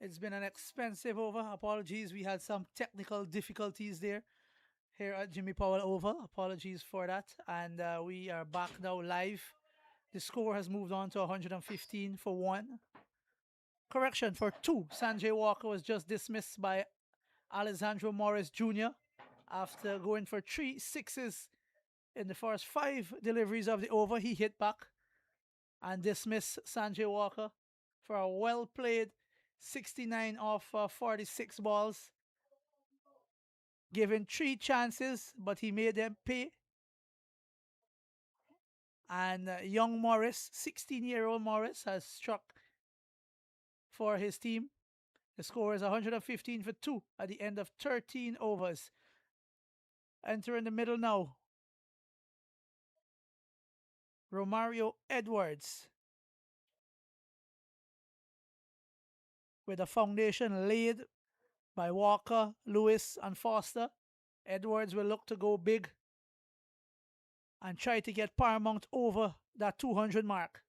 It's been an expensive over. Apologies, we had some technical difficulties there here at Jimmy Powell Oval. Apologies for that. And we are back now live. The score has moved on to 115 for one. Correction, for two. Sanjay Walker was just dismissed by Alessandro Morris Jr. after going for 3 6s in the first 5 deliveries of the over. He hit back and dismissed Sanjay Walker for a well played 69 off 46 balls, given 3 chances, but he made them pay. And young Morris, 16-year-old Morris, has struck for his team. The score is 115 for 2 at the end of 13 overs. Entering the middle now, Romario Edwards, with a foundation laid by Walker, Lewis, and Foster. Edwards will look to go big and try to get Paramount over that 200 mark.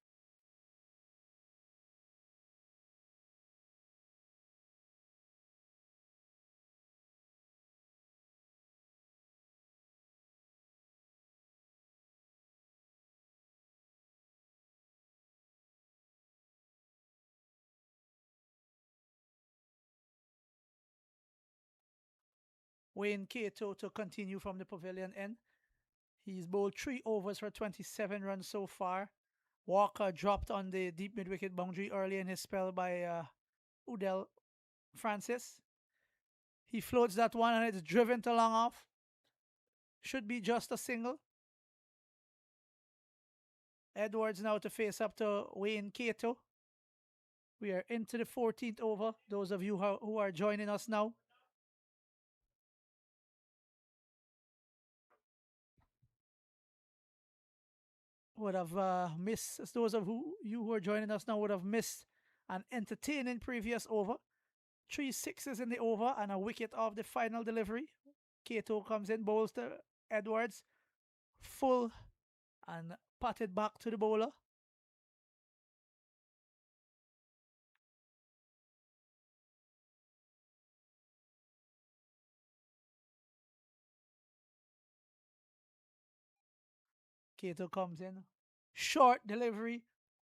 Wayne Cato to continue from the pavilion end. He's bowled 3 overs for 27 runs so far. Walker dropped on the deep mid wicket boundary early in his spell by Udell Francis. He floats that one and it's driven to long off. Should be just a single. Edwards now to face up to Wayne Cato. We are into the 14th over. Those of you who are joining us now, would have missed, those of you who are joining us now would have missed an entertaining previous over. 3 6s in the over and a wicket off the final delivery. Cato comes in, bowls to Edwards, full and patted back to the bowler. Cato comes in, short delivery,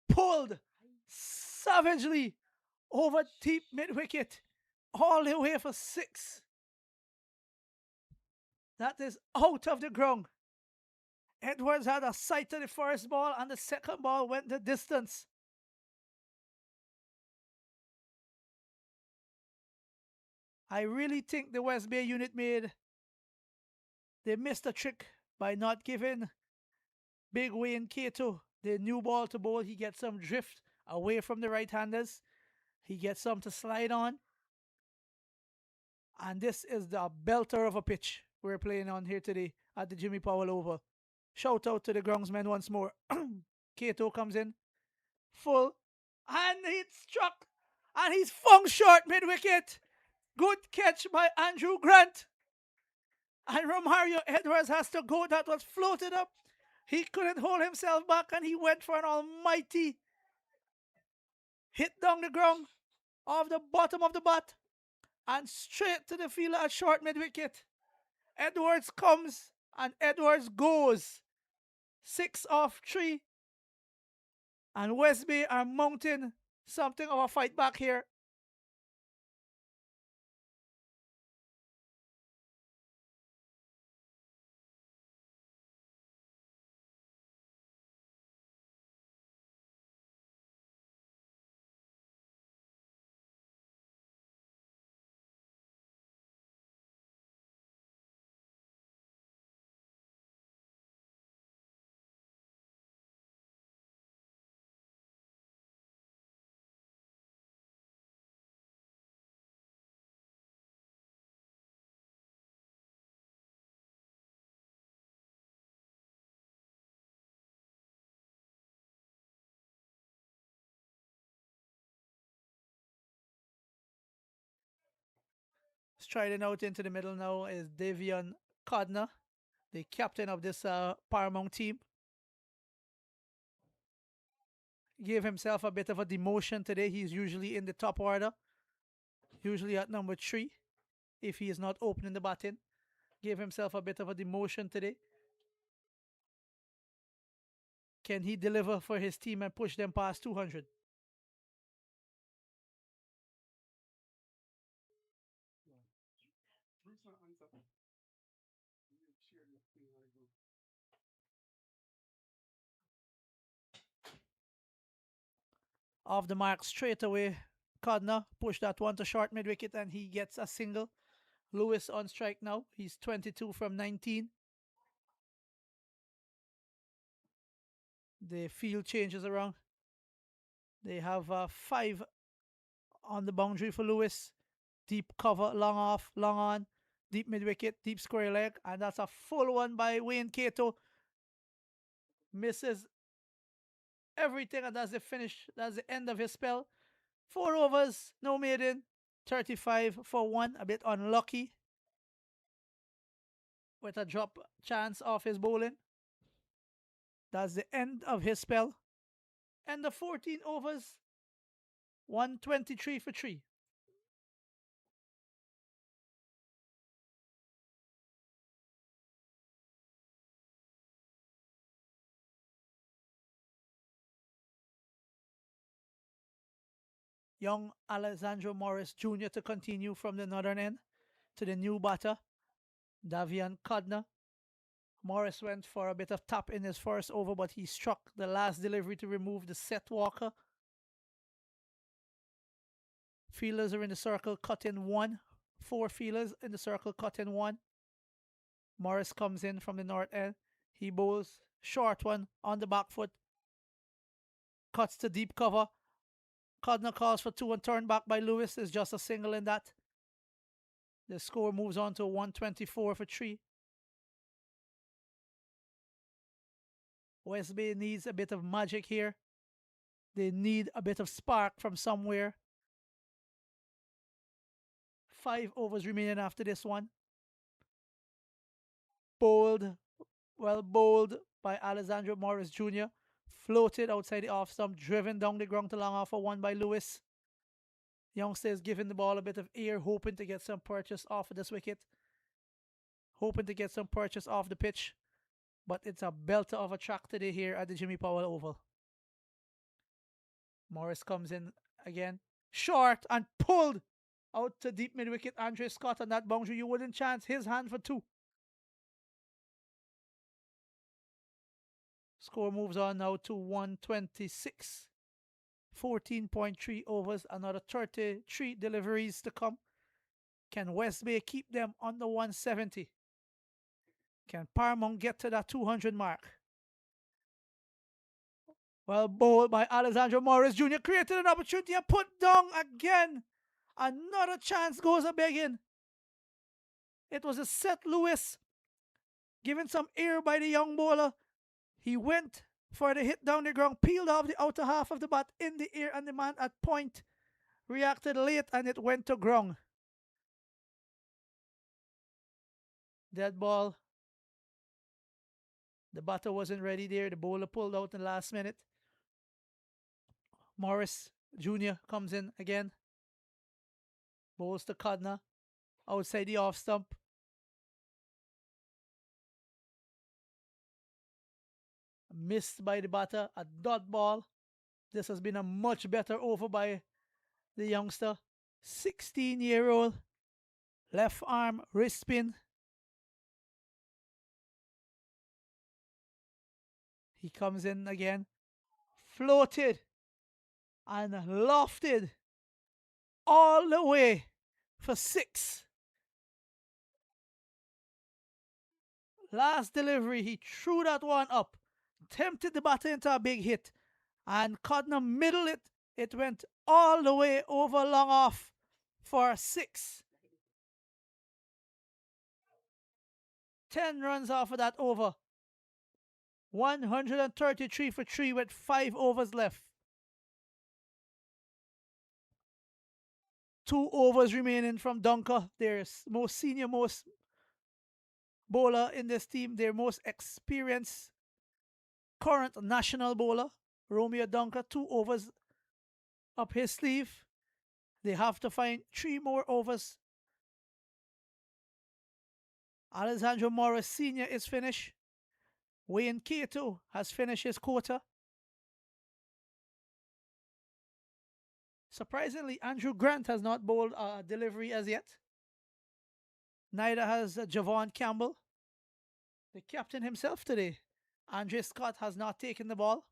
pulled savagely over deep mid wicket, all the way for 6. That is out of the ground. Edwards had a sight of the first ball, and the second ball went the distance. I really think the West Bay unit they missed a trick by not giving Big Wayne Cato the new ball to bowl. He gets some drift away from the right-handers. He gets some to slide on. And this is the belter of a pitch we're playing on here today at the Jimmy Powell Oval. Shout out to the groundsmen once more. Cato comes in, full, and he's struck, and he's flung short mid-wicket. Good catch by Andrew Grant. And Romario Edwards has to go. That was floated up. He couldn't hold himself back, and he went for an almighty hit down the ground off the bottom of the bat and straight to the fielder at short mid-wicket. Edwards comes and Edwards goes. 6 off 3. And West Bay are mounting something of a fight back here. Striding out into the middle now is Davion Codner, the captain of this Paramount team. Gave himself a bit of a demotion today. He's usually in the top order. usually at number 3, if he is not opening the batting. Gave himself a bit of a demotion today. Can he deliver for his team and push them past 200? Off the mark straight away. Codner push that one to short mid wicket and he gets a single. Lewis on strike now. He's 22 from 19. The field changes around. They have 5 on the boundary for Lewis. Deep cover, long off, long on, deep mid wicket, deep square leg, and that's a full one by Wayne Cato. Misses everything, and that's the finish. That's the end of his spell. 4 overs, no maiden, 35 for 1. A bit unlucky with a drop chance off his bowling. That's the end of his spell. And the 14 overs, 123 for 3. Young Alessandro Morris Jr. to continue from the northern end to the new batter, Davian Codner. Morris went for a bit of tap in his first over, but he struck the last delivery to remove the set walker. Fielders are in the circle, cut in 1. 4 fielders in the circle, cut in 1. Morris comes in from the north end. He bowls short one on the back foot. Cuts to deep cover. Codner calls for 2 and turned back by Lewis. Is just a single in that. The score moves on to 124 for 3. West Bay needs a bit of magic here. They need a bit of spark from somewhere. 5 overs remaining after this one. Bowled, well bowled by Alessandro Morris Jr. Floated outside the off stump, driven down the ground to long off for 1 by Lewis. Youngster is giving the ball a bit of air, hoping to get some purchase off of this wicket. Hoping to get some purchase off the pitch. But it's a belter of a track today here at the Jimmy Powell Oval. Morris comes in again. Short and pulled out to deep mid wicket. Andre Scott on that boundary. You wouldn't chance his hand for 2. Score moves on now to 126. 14.3 overs. Another 33 deliveries to come. Can West Bay keep them under 170? Can Paramount get to that 200 mark? Well bowled by Alessandro Morris Jr. Created an opportunity and put down again. Another chance goes a begging. It was a set Lewis. Given some air by the young bowler. He went for the hit down the ground, peeled off the outer half of the bat in the air, and the man at point reacted late and it went to ground. Dead ball. The batter wasn't ready there. The bowler pulled out in the last minute. Morris Jr. comes in again. Bowls to Codner. Outside the off stump. Missed by the batter. A dot ball. This has been a much better over by the youngster. 16-year-old. Left arm wrist spin. He comes in again. Floated. And lofted. All the way for 6. Last delivery, he threw that one up. Tempted the batter into a big hit. And Codner middled it. It went all the way over long off for 6. 10 runs off of that over. 133 for 3 with 5 overs left. 2 overs remaining from Dunker, their most senior, most bowler in this team, their most experienced current national bowler, Romeo Dunker. 2 overs up his sleeve. They have to find 3 more overs. Alessandro Morris Sr. is finished. Wayne Cato has finished his quarter. Surprisingly, Andrew Grant has not bowled a delivery as yet. Neither has Javon Campbell. The captain himself today, Andre Scott, has not taken the ball.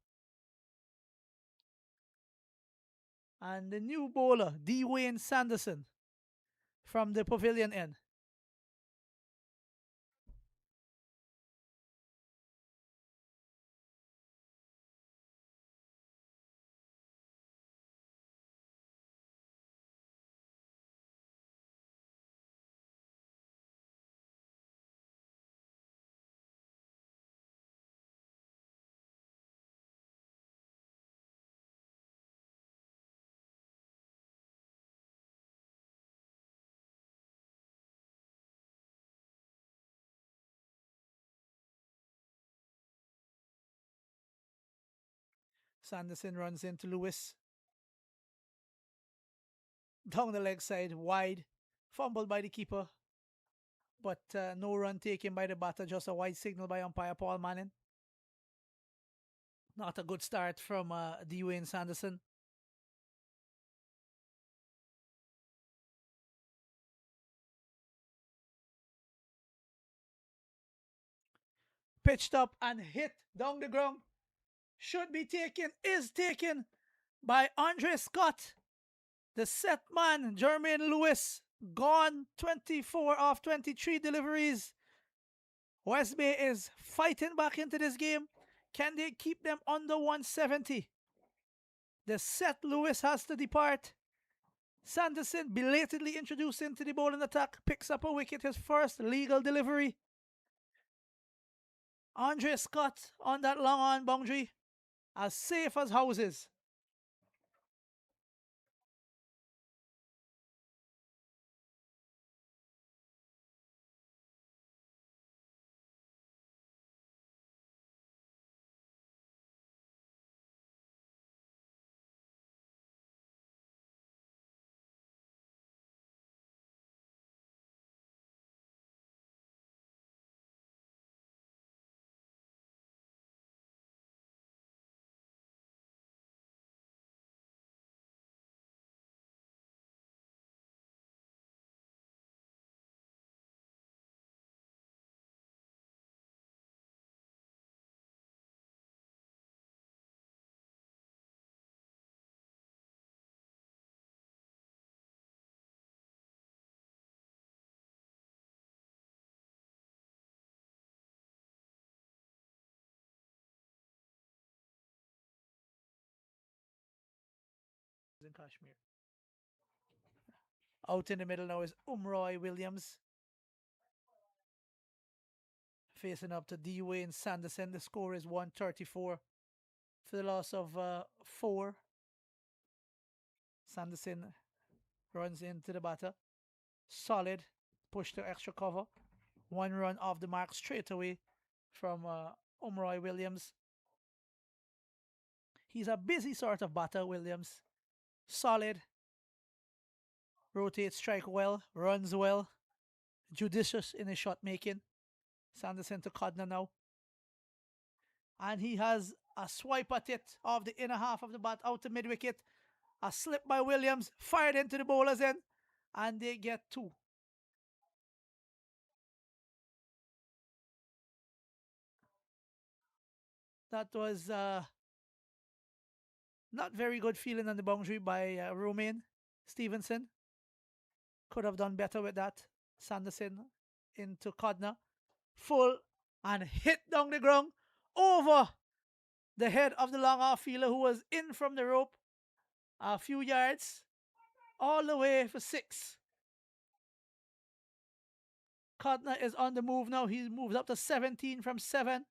And the new bowler, Dwayne Sanderson, from the pavilion end. Sanderson runs into Lewis. Down the leg side, wide. Fumbled by the keeper. But no run taken by the batter, just a wide signal by umpire Paul Manning. Not a good start from Dwayne Sanderson. Pitched up and hit down the ground. Should be taken, is taken by Andre Scott. The set man, Jermaine Lewis, gone 24 off 23 deliveries. West Bay is fighting back into this game. Can they keep them under 170? The set Lewis has to depart. Sanderson, belatedly introduced into the bowling attack, picks up a wicket, his first legal delivery. Andre Scott on that long on boundary, as safe as houses. In Kashmir. Out in the middle now is Umroy Williams facing up to Dwayne Sanderson. The score is 134 for the loss of 4. Sanderson runs into the batter. Solid. Push to extra cover. 1 run off the mark straight away from Umroy Williams. He's a busy sort of batter, Williams. Solid. Rotates, strike well, runs well. Judicious in his shot making. Sanderson to Codner now. And he has a swipe at it off the inner half of the bat out to mid wicket. A slip by Williams, fired into the bowler's end, and they get 2. That was not very good feeling on the boundary by Romain Stevenson. Could have done better with that. Sanderson into Codner. Full and hit down the ground over the head of the long off fielder who was in from the rope a few yards all the way for 6. Codner is on the move now. He moves up to 17 from 7.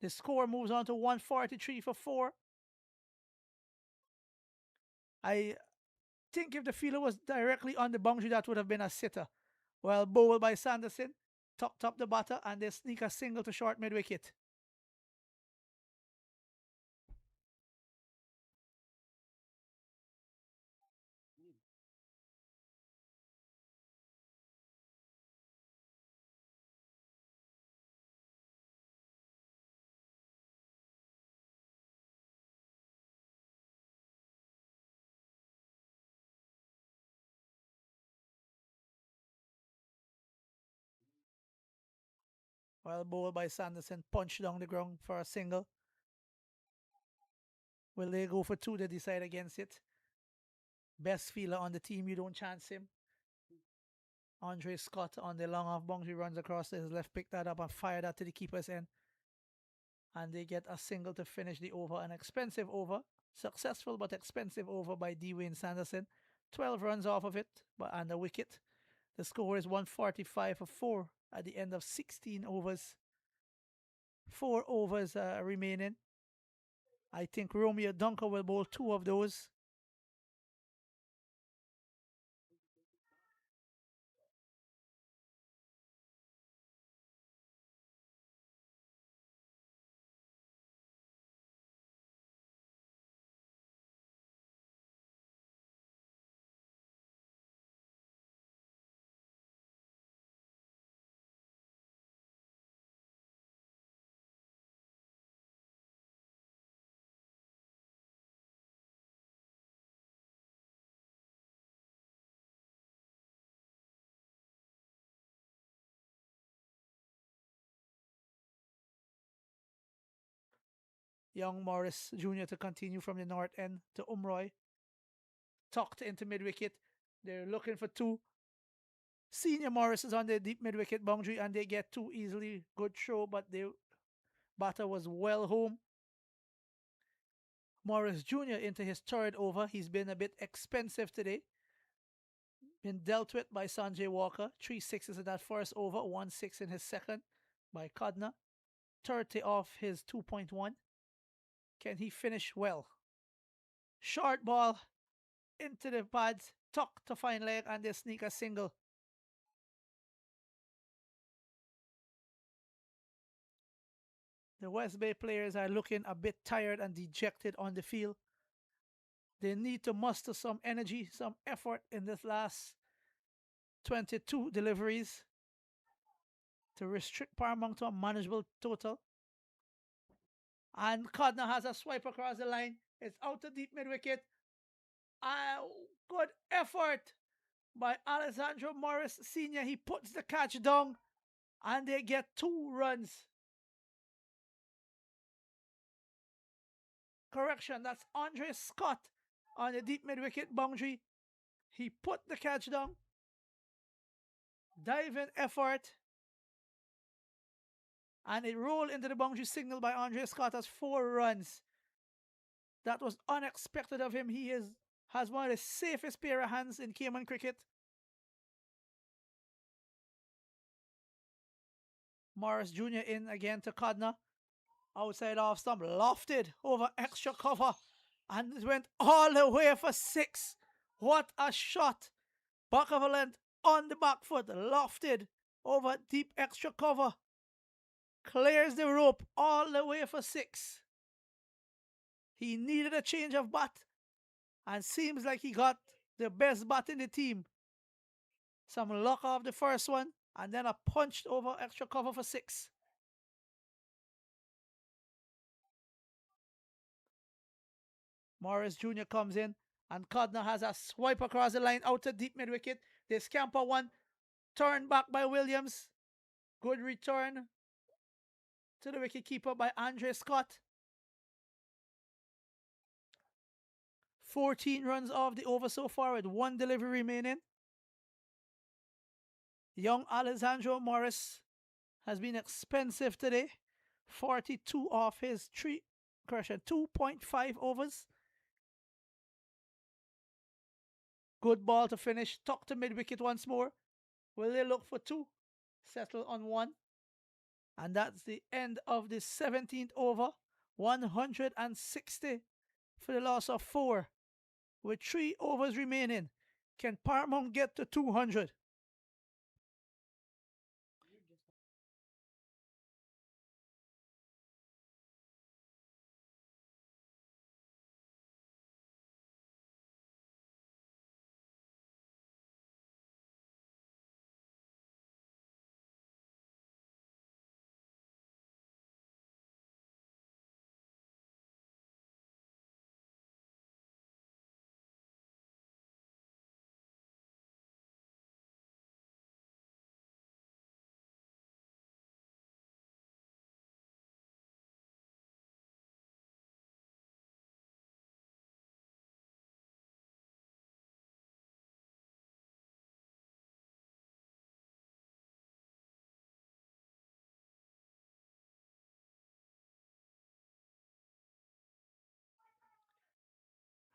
The score moves on to 143 for 4. I think if the fielder was directly on the boundary, that would have been a sitter. Well, bowled by Sanderson, tucked up the batter, and they sneak a single to short mid wicket. Well bowled by Sanderson, punched down the ground for a single. Will they go for two? They decide against it. Best fielder on the team, you don't chance him. Andre Scott on the long off boundary runs across to his left, picked that up and fired that to the keeper's end. And they get a single to finish the over. An expensive over. Successful but expensive over by Dwayne Sanderson. 12 runs off of it, but on the wicket. The score is 145 for 4 at the end of 16 overs. 4 overs remaining. I think Romeo Dunker will bowl 2 of those. Young Morris Jr. to continue from the north end to Umroy. Tucked into mid wicket. They're looking for 2. Senior Morris is on the deep mid wicket boundary and they get 2 easily. Good throw, but the batter was well home. Morris Jr. into his third over. He's been a bit expensive today. Been dealt with by Sanjay Walker. 3 sixes in that first over, 1 6 in his second by Kadna. 30 off his 2.1. Can he finish well? Short ball into the pads, tuck to fine leg, and they sneak a single. The West Bay players are looking a bit tired and dejected on the field. They need to muster some energy, some effort in this last 22 deliveries to restrict Paramount to a manageable total. And Codner has a swipe across the line. It's out to deep mid wicket. Good effort by Alessandro Morris Sr. He puts the catch down and they get 2 runs. Correction, that's Andre Scott on the deep mid wicket boundary. He put the catch down. Diving effort. And it rolled into the boundary signal by Andre Scott as 4 runs. That was unexpected of him. Has one of the safest pair of hands in Cayman cricket. Morris Jr. in again to Codner. Outside off stump, lofted over extra cover. And it went all the way for 6. What a shot. Back of a length on the back foot, lofted over deep extra cover. Clears the rope all the way for 6. He needed a change of bat and seems like he got the best bat in the team. Some luck off the first one and then a punched over extra cover for 6. Morris Jr. comes in and Codner has a swipe across the line out to deep mid wicket. They scamper one, turned back by Williams. Good return to the wicket keeper by Andre Scott. 14 runs off the over so far with 1 delivery remaining. Young Alessandro Morris has been expensive today. 42 off his 2.5 overs. Good ball to finish. Tuck to mid wicket once more. Will they look for 2? Settle on 1. And that's the end of the 17th over. 160 for the loss of 4. With 3 overs remaining. Can Paramount get to 200?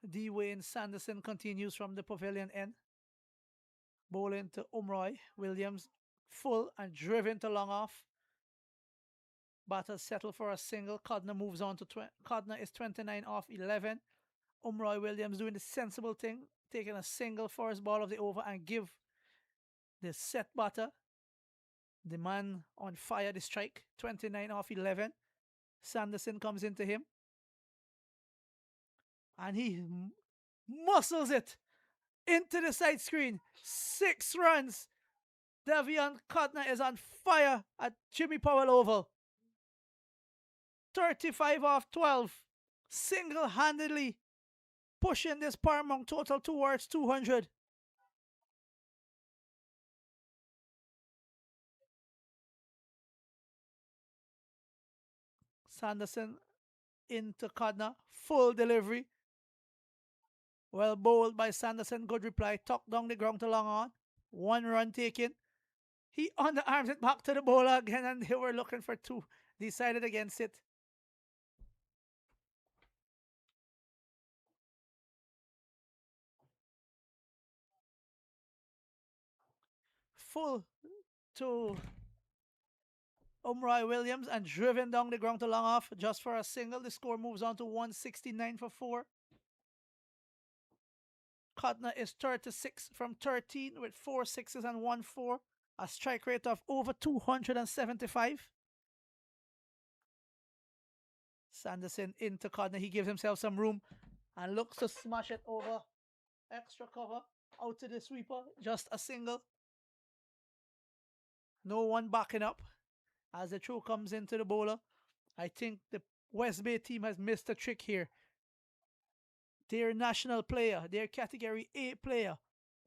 Dwayne Sanderson continues from the pavilion end, bowling to Umroy Williams, full and driven to long off. Batter settle for a single. Codner moves on to Codner is 29 off 11. Umroy Williams doing the sensible thing, taking a single first ball of the over and give the set batter, the man on fire, the strike. 29 off 11. Sanderson comes into him and he muscles it into the side screen. 6 runs. Devion Codner is on fire at Jimmy Powell Oval. 35 off 12. Single-handedly pushing this Paramount total towards 200. Sanderson into Codner. Full delivery. Well bowled by Sanderson. Good reply. Tucked down the ground to long on. 1 run taken. He underarms it back to the bowler again, and they were looking for 2. Decided against it. Full to Umroy Williams and driven down the ground to long off just for a single. The score moves on to 169 for 4. Codner is 36 from 13 with 4 sixes and 1 4. A strike rate of over 275. Sanderson into Codner. He gives himself some room and looks to smash it over. Extra cover out to the sweeper. Just a single. No one backing up as the throw comes into the bowler. I think the West Bay team has missed a trick here. Their national player, their category A player,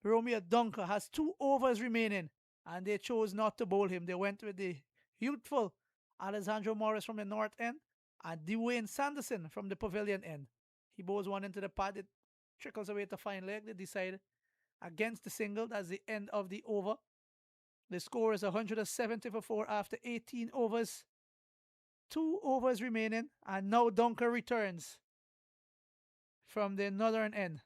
Romeo Dunker, has 2 overs remaining, and they chose not to bowl him. They went with the youthful Alessandro Morris from the north end and Dwayne Sanderson from the pavilion end. He bowls one into the pad. It trickles away to fine leg. They decide against the single. That's the end of the over. The score is 170 for 4 after 18 overs. 2 overs remaining, and now Dunker returns from the northern end.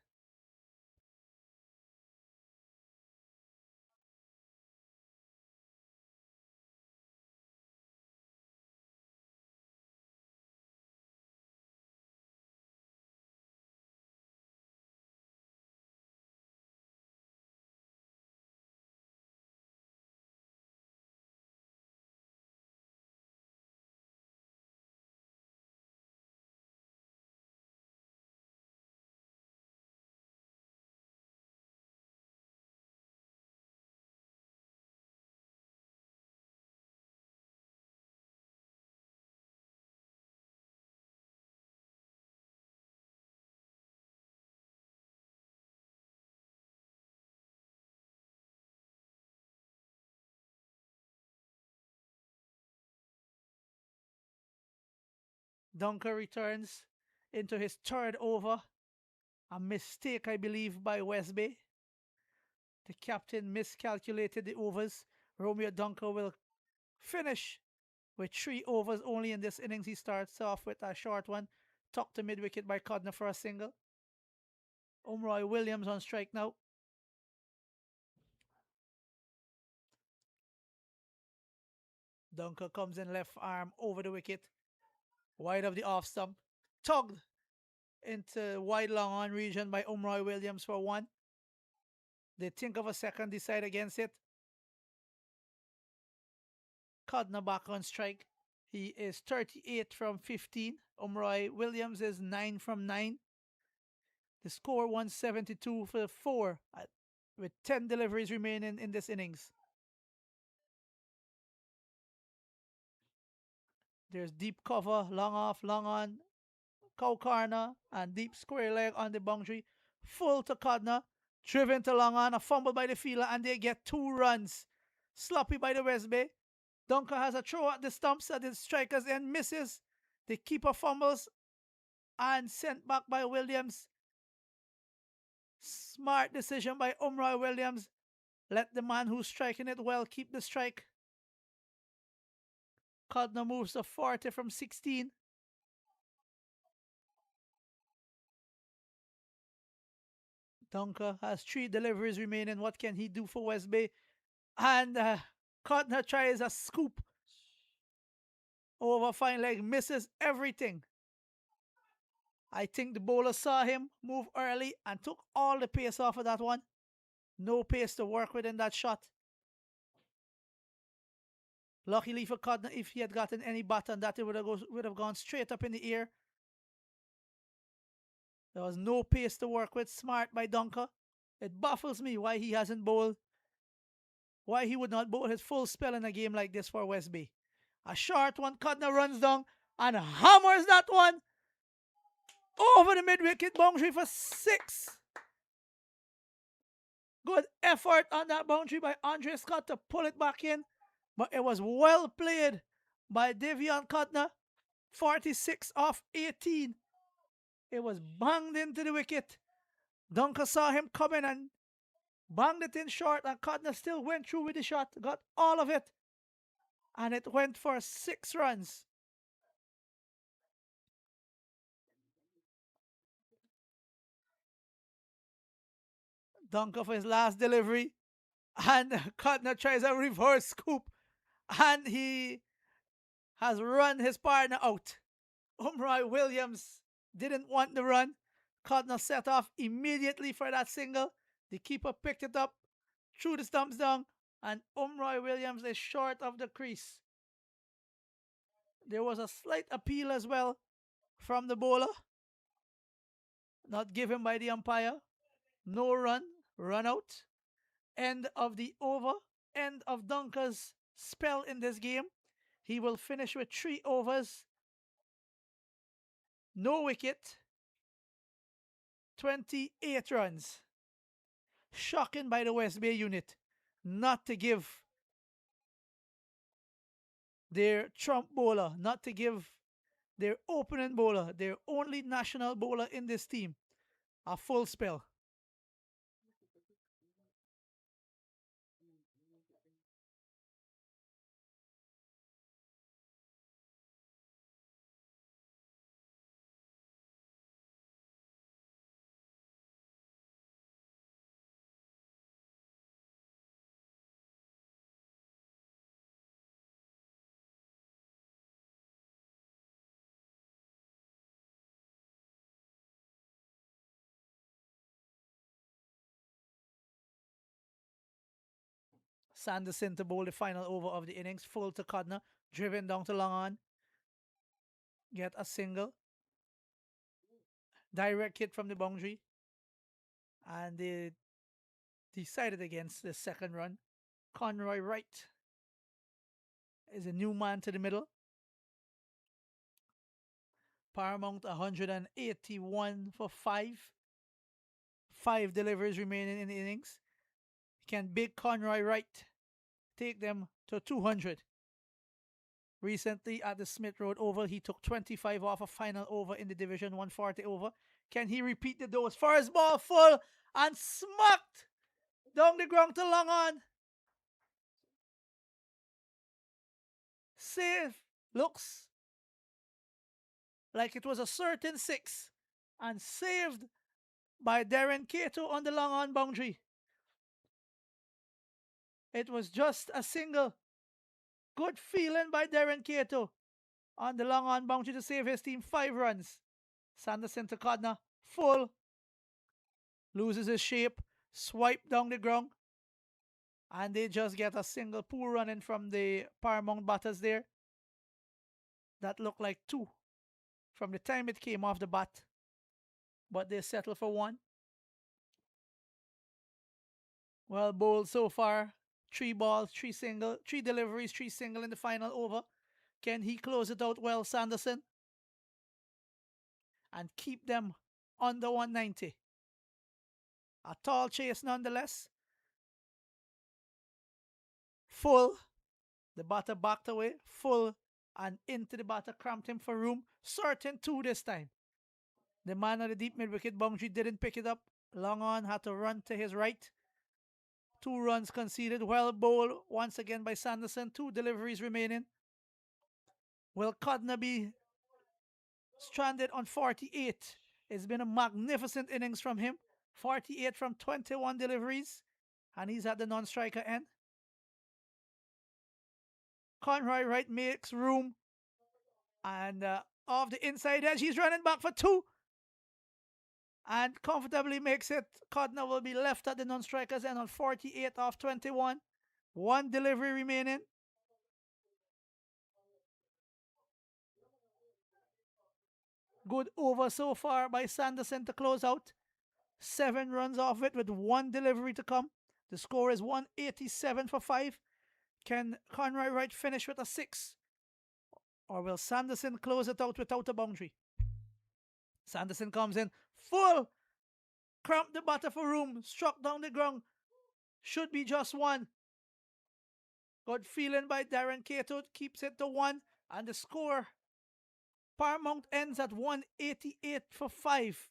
Dunker returns into his 3rd over. A mistake, I believe, by West Bay. The captain miscalculated the overs. Romeo Dunker will finish with 3 overs only in this innings. He starts off with a short one, tucked to mid wicket by Codner for a single. Umroy Williams on strike now. Dunker comes in left arm over the wicket, wide of the off stump, tugged into wide long on region by Umroy Williams for 1. They think of a second, decide against it. Codner back on strike. He is 38 from 15. Umroy Williams is 9 from 9. The score 172 for 4 with 10 deliveries remaining in this innings. There's deep cover, long off, long on, cow corner, and deep square leg on the boundary. Full to Codner, driven to long on, a fumble by the fielder, and they get 2 runs. Sloppy by the West Bay. Dunker has a throw at the stumps at the strikers end, misses. The keeper fumbles and sent back by Williams. Smart decision by Umroy Williams. Let the man who's striking it well keep the strike. Codner moves to 40 from 16. Dunker has 3 deliveries remaining. What can he do for West Bay? And Cotner tries a scoop over fine leg, misses everything. I think the bowler saw him move early and took all the pace off of that one. No pace to work with in that shot. Luckily for Cotner, if he had gotten any button, that it would have gone straight up in the air. There was no pace to work with. Smart by Dunker. It baffles me why he hasn't bowled, why he would not bowl his full spell in a game like this for West Bay. A short one, Cotner runs down and hammers that one over the mid-wicket boundary for 6. Good effort on that boundary by Andre Scott to pull it back in, but it was well played by Devion Cotner. 46 off 18. It was banged into the wicket. Dunker saw him coming and banged it in short, and Cotner still went through with the shot, got all of it, and it went for 6 runs. Dunker for his last delivery, and Cotner tries a reverse scoop, and he has run his partner out. Umroy Williams didn't want the run. Cotner set off immediately for that single. The keeper picked it up, threw the stumps down, and Umroy Williams is short of the crease. There was a slight appeal as well from the bowler, not given by the umpire. No run, run out. End of the over, end of Dunker's spell in this game. He will finish with 3 overs, no wicket, 28 runs. Shocking by the West Bay unit not to give their trump bowler, not to give their opening bowler, their only national bowler in this team, a full spell. Sanderson to bowl the final over of the innings, full to Codner, driven down to long on, get a single, direct hit from the boundary, and they decided against the second run. Conroy Wright is a new man to the middle. Paramount 181 for 5. 5 deliveries remaining in the innings. Can big Conroy Wright take them to 200? Recently at the Smith Road Oval, he took 25 off a final over in the Division 140 over. Can he repeat the dose? First ball full and smacked down the ground to long on. Save. Looks like it was a certain 6 and saved by Darren Cato on the long on boundary. It was just a single. Good feeling by Darren Cato on the long on boundary to save his team 5 runs. Sanderson to Codner, full. Loses his shape, swipe down the ground, and they just get a single. Poor running from the Paramount batters there. That looked like 2 from the time it came off the bat, but they settle for 1. Well bowled so far. 3 balls, 3 single, 3 deliveries, 3 single in the final over. Can he close it out well, Sanderson? And keep them under 190. A tall chase nonetheless. Full. The batter backed away. Full and into the batter, cramped him for room. Certain 2 this time. The man on the deep mid-wicket boundary didn't pick it up. Long on had to run to his right. 2 runs conceded. Well bowled once again by Sanderson. 2 deliveries remaining. Will Codner be stranded on 48? It's been a magnificent innings from him. 48 from 21 deliveries, and he's at the non-striker end. Conroy Wright makes room, and off the inside edge, he's running back for two, and comfortably makes it. Codner will be left at the non-strikers end on 48 off 21. One delivery remaining. Good over so far by Sanderson to close out. 7 runs off it with one delivery to come. The score is 187 for 5. Can Conroy Wright finish with a 6? Or will Sanderson close it out without a boundary? Sanderson comes in full. Cramped the batter for room. Struck down the ground. Should be just one. Good feeling by Darren Cato. Keeps it to 1. And the score, Paramount ends at 188 for 5.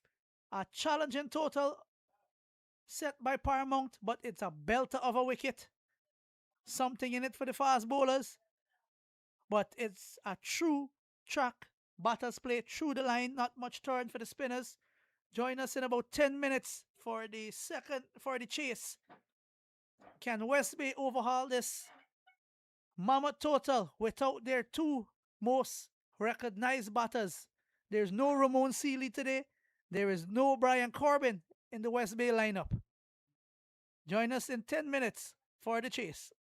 A challenging total set by Paramount, but it's a belter of a wicket. Something in it for the fast bowlers, but it's a true track. Batters play through the line, not much turn for the spinners. Join us in about 10 minutes for the chase. Can West Bay overhaul this mammoth total without their two most recognized batters? There's no Ramon Seeley today. There is no Brian Corbin in the West Bay lineup. Join us in 10 minutes for the chase.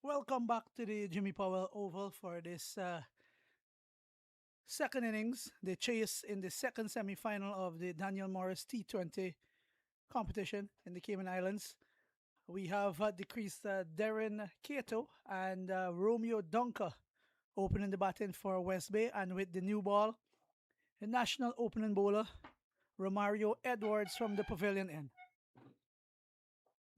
Welcome back to the Jimmy Powell Oval for this second innings, the chase in the second semi-final of the Daniel Morris T20 competition in the Cayman Islands. We have decreased Darren Cato and Romeo Dunker opening the batting for West Bay, and with the new ball, the national opening bowler Romario Edwards from the pavilion end.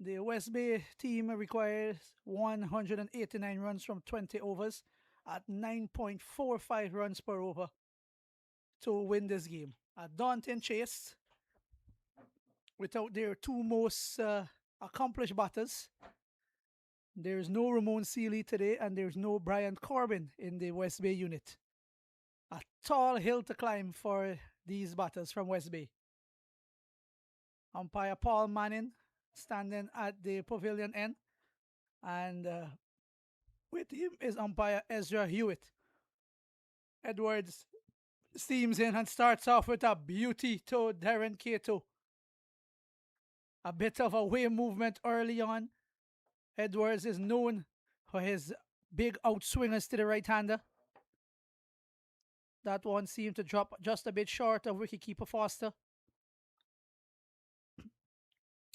The West Bay team requires 189 runs from 20 overs at 9.45 runs per over to win this game. A daunting chase without their two most accomplished batters. There's no Ramon Seeley today, and there's no Brian Corbin in the West Bay unit. A tall hill to climb for these batters from West Bay. Umpire Paul Manning standing at the pavilion end, and with him is umpire Ezra Hewitt. Edwards steams in and starts off with a beauty to Darren Cato. A bit of a wave movement early on. Edwards is known for his big outswingers to the right-hander. That one seemed to drop just a bit short of wicketkeeper Foster.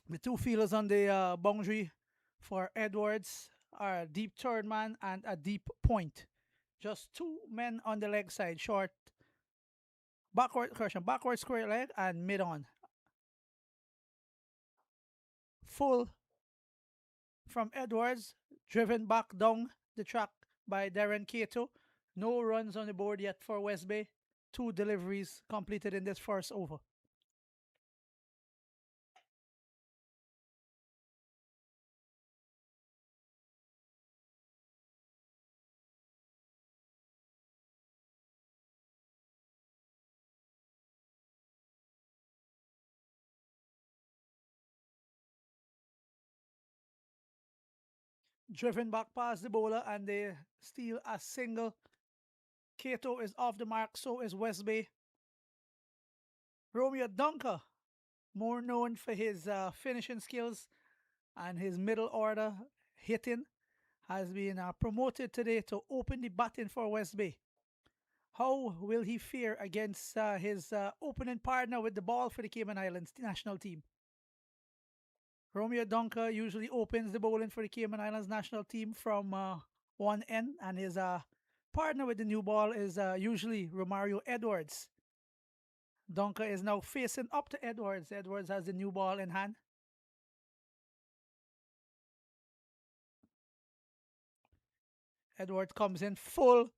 The two fielders on the boundary for Edwards are a deep third man and a deep point. Just two men on the leg side, short, backward square leg and mid on. Full from Edwards, driven back down the track by Darren Cato. No runs on the board yet for West Bay. Two deliveries completed in this first over. Driven back past the bowler, and they steal a single. Cato is off the mark, so is West Bay. Romeo Dunker, more known for his finishing skills and his middle order hitting, has been promoted today to open the batting for West Bay. How will he fare against his opening partner with the ball for the Cayman Islands national team? Romeo Dunker usually opens the bowling for the Cayman Islands national team from one end, and his partner with the new ball is usually Romario Edwards. Dunker is now facing up to Edwards. Edwards has the new ball in hand. Edwards comes in full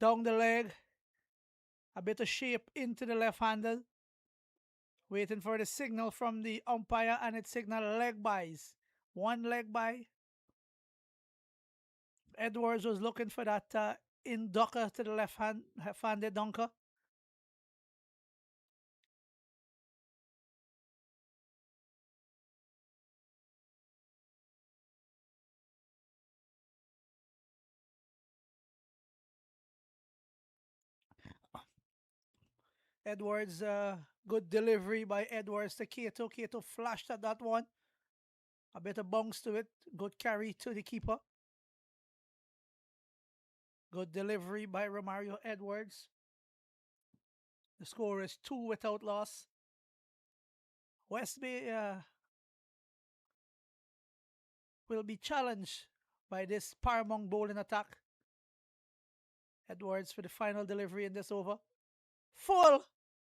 down the leg. A bit of shape into the left-hander. Waiting for the signal from the umpire, and it's signal leg buys. One leg by. Edwards was looking for that in ducker to the left-handed dunker. Edwards, good delivery by Edwards to Cato. Cato flashed at that one. A bit of bounce to it. Good carry to the keeper. Good delivery by Romario Edwards. The score is 2 without loss. West Bay will be challenged by this Paramount bowling attack. Edwards for the final delivery in this over. Full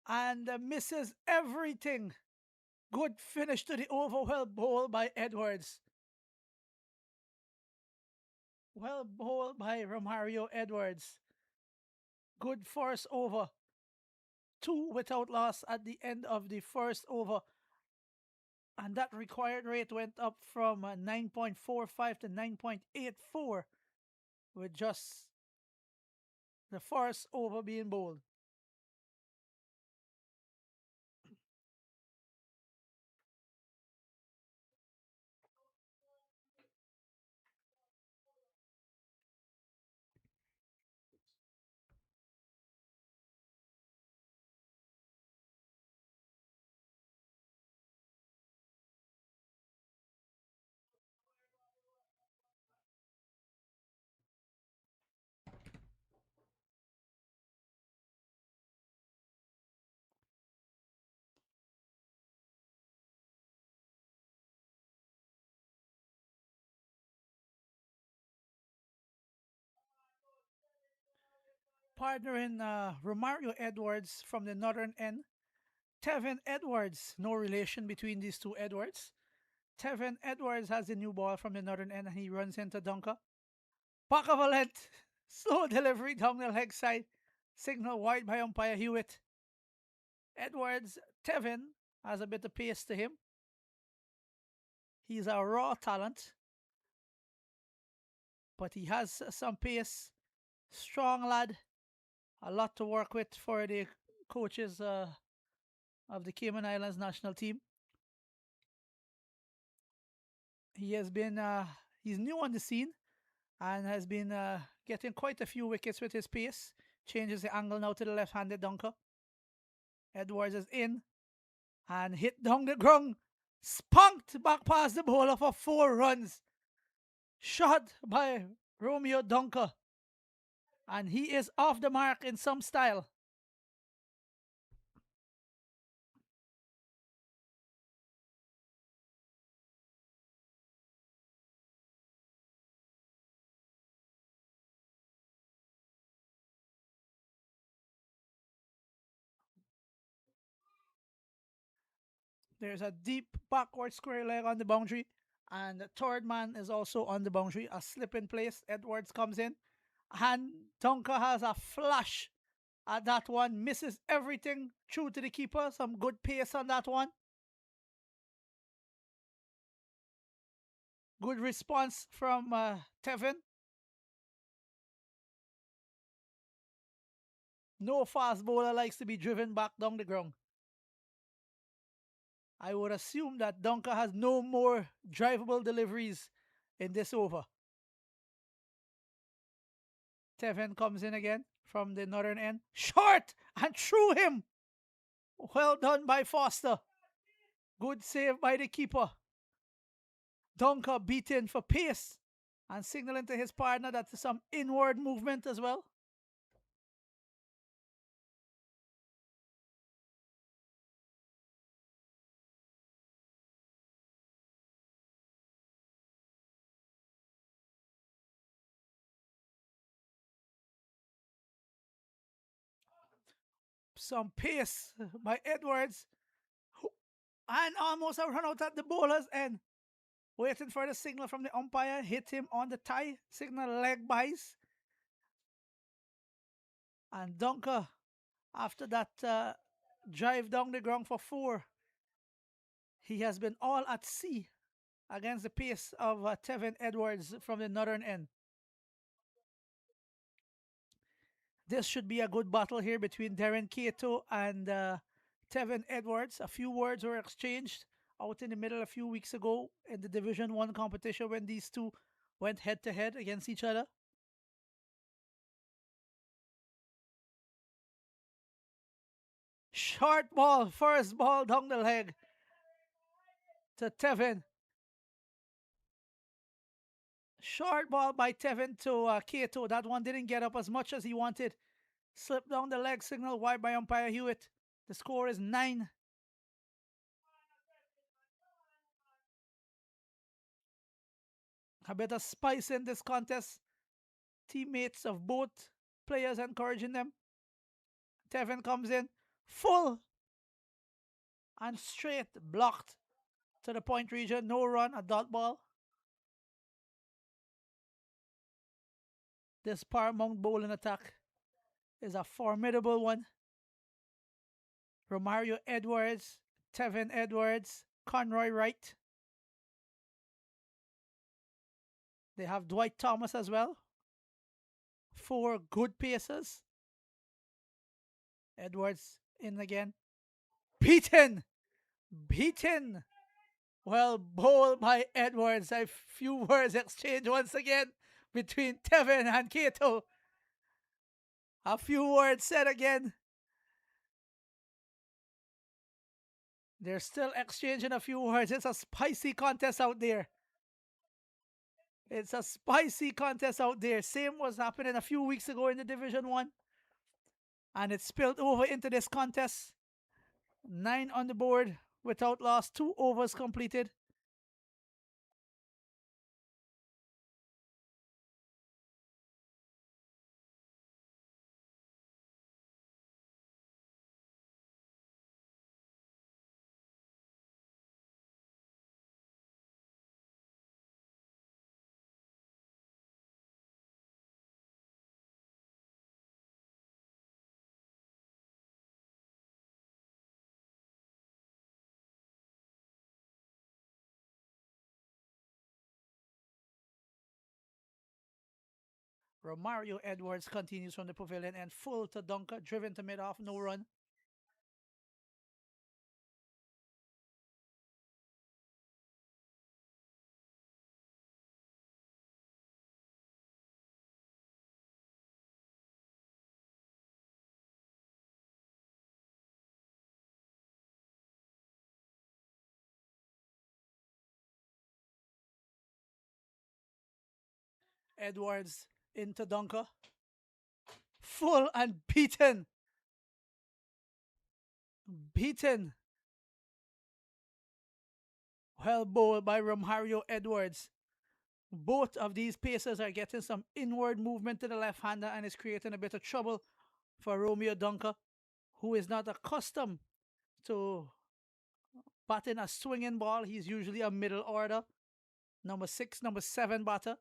and misses everything. Good finish to the over. Well bowled by Edwards. Well bowled by Romario Edwards. Good first over. 2 without loss at the end of the first over. And that required rate went up from 9.45 to 9.84 with just the first over being bowled. partnering Romario Edwards from the northern end. Tevin Edwards, no relation between these two Edwards. Tevin Edwards has the new ball from the northern end and he runs into Dunker. Pakavalent, slow delivery down the leg side. Signal wide by umpire Hewitt. Edwards, Tevin has a bit of pace to him. He's a raw talent, but he has some pace. Strong lad, a lot to work with for the coaches of the Cayman Islands national team. He has been he's new on the scene and has been getting quite a few wickets with his pace. Changes the angle now to the left-handed Dunker. Edwards is in and hit down the ground. Spunked back past the bowler for 4 runs. Shot by Romeo Dunker. And he is off the mark in some style. There's a deep backward square leg on the boundary. And the third man is also on the boundary. A slip in place. Edwards comes in. And Dunker has a flash at that one. Misses everything. True to the keeper. Some good pace on that one. Good response from Tevin. No fast bowler likes to be driven back down the ground. I would assume that Dunker has no more drivable deliveries in this over. Tevin comes in again from the northern end. Short and through him. Well done by Foster. Good save by the keeper. Dunker beaten for pace and signaling to his partner that there's some inward movement as well. Some pace by Edwards. And almost a run out at the bowler's end. Waiting for the signal from the umpire. Hit him on the tie. Signal leg buys. And Dunker, after that drive down the ground for 4, he has been all at sea against the pace of Tevin Edwards from the northern end. This should be a good battle here between Darren Cato and Tevin Edwards. A few words were exchanged out in the middle a few weeks ago in the Division 1 competition when these two went head to head against each other. Short ball, first ball down the leg to Tevin. Short ball by Tevin to Cato. That one didn't get up as much as he wanted. Slipped down the leg, signal wide by umpire Hewitt. The score is 9. A bit of spice in this contest. Teammates of both players encouraging them. Tevin comes in full and straight, blocked to the point region. No run, a dot ball. This Paramount bowling attack is a formidable one. Romario Edwards, Tevin Edwards, Conroy Wright. They have Dwight Thomas as well. 4 good paces. Edwards in again. Beaten! Beaten! Well, bowled by Edwards. A few words exchanged once again between Tevin and Cato. A few words said again. They're still exchanging a few words. It's a spicy contest out there. It's a spicy contest out there. Same was happening a few weeks ago in the Division 1. And it spilled over into this contest. 9 on the board without loss. 2 overs completed. Romario Edwards continues from the pavilion and full to Dunker, driven to mid-off, no run. Edwards into Dunker. Full and beaten. Beaten. Well bowled by Romario Edwards. Both of these pacers are getting some inward movement to the left-hander and is creating a bit of trouble for Romeo Dunker, who is not accustomed to batting a swinging ball. He's usually a middle order. Number 6, number 7 batter.